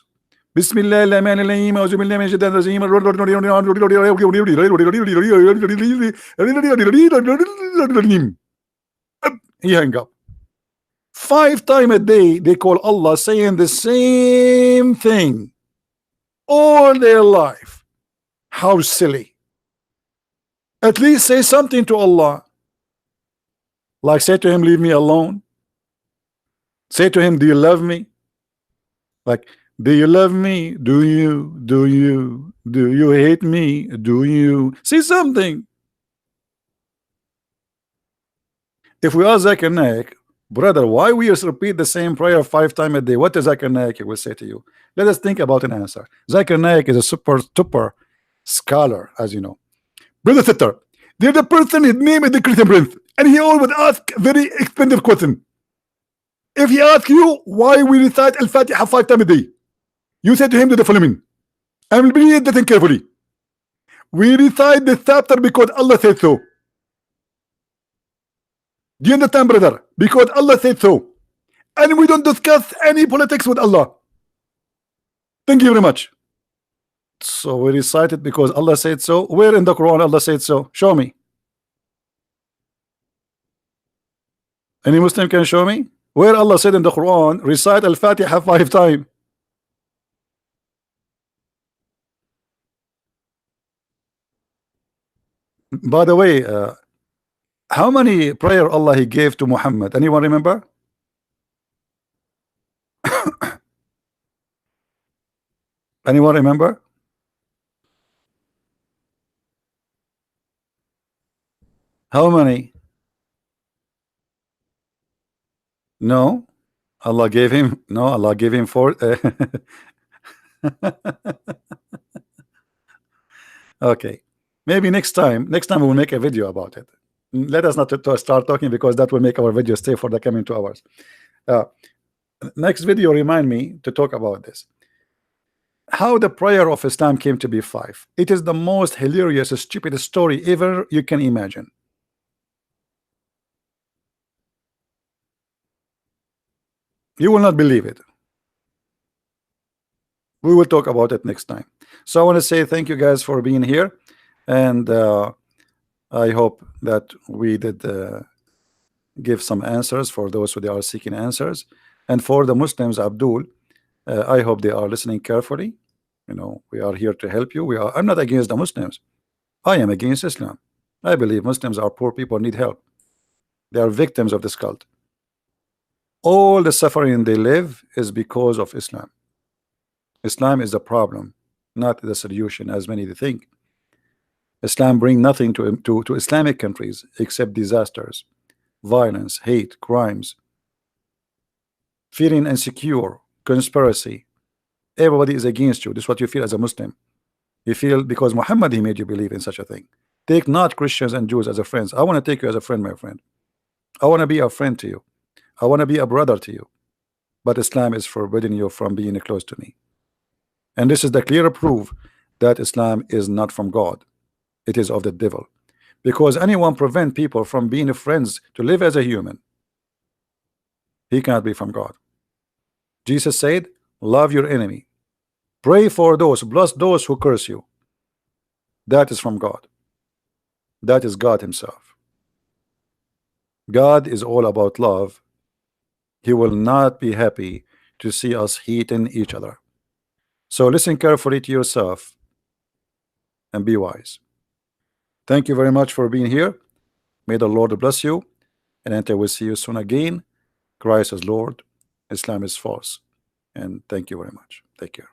Bismillah ar-Rahman ar-Rahim. A'udhu billahi min ash-shaitanir-rajim. He hang up. 5 times a day they call Allah, saying the same thing all their life. How silly. At least say something to Allah, like say to him, leave me alone. Say to him, do you love me? Like, do you love me? Do you hate me? Do you say something? If we are Zakir Naik, brother, why we just repeat the same prayer 5 times a day? What does Zakir Naik will say to you? Let us think about an answer. Zakir Naik is a super scholar, as you know. Brother Sitter, there's a person, his name is the Christian Prince, and he always ask very expensive question. If he asks you why we recite Al-Fatiha 5 times a day, you say to him the following, and read that carefully. We recite this chapter because Allah said so. Do you understand, brother? Because Allah said so. And we don't discuss any politics with Allah. Thank you very much. So we recite it because Allah said so. Where in the Quran Allah said so? Show me. Any Muslim can show me? Where Allah said in the Quran, recite Al-Fatiha 5 times. By the way, how many prayer Allah he gave to Muhammad? Anyone remember? Anyone remember? How many? No. Allah gave him. No, Allah gave him 4. Okay. Maybe next time we will make a video about it. Let us not to start talking, because that will make our video stay for the coming 2 hours. Next video, remind me to talk about this. How the prayer of Islam came to be 5. It is the most hilarious, stupid story ever you can imagine. You will not believe it. We will talk about it next time. So I want to say thank you guys for being here, and I hope that we did give some answers for those who are seeking answers, and for the Muslims, Abdul, I hope they are listening carefully. You know, we are here to help you. I'm not against the Muslims. I am against Islam. I believe Muslims are poor people, need help. They are victims of this cult. All the suffering they live is because of Islam. Islam is the problem, not the solution, as many think. Islam bring nothing to Islamic countries except disasters, violence, hate, crimes, feeling insecure, conspiracy. Everybody is against you. This is what you feel as a Muslim. You feel because Muhammad he made you believe in such a thing. Take not Christians and Jews as a friends. I want to take you as a friend, my friend. I want to be a friend to you. I want to be a brother to you. But Islam is forbidding you from being close to me. And this is the clear proof that Islam is not from God. It is of the devil. Because anyone prevent people from being friends to live as a human, he cannot be from God. Jesus said, love your enemy. Pray for those, bless those who curse you. That is from God. That is God himself. God is all about love. He will not be happy to see us hating each other. So listen carefully to yourself and be wise. Thank you very much for being here. May the Lord bless you, and until we see you soon again, Christ is Lord, Islam is false. And thank you very much. Take care.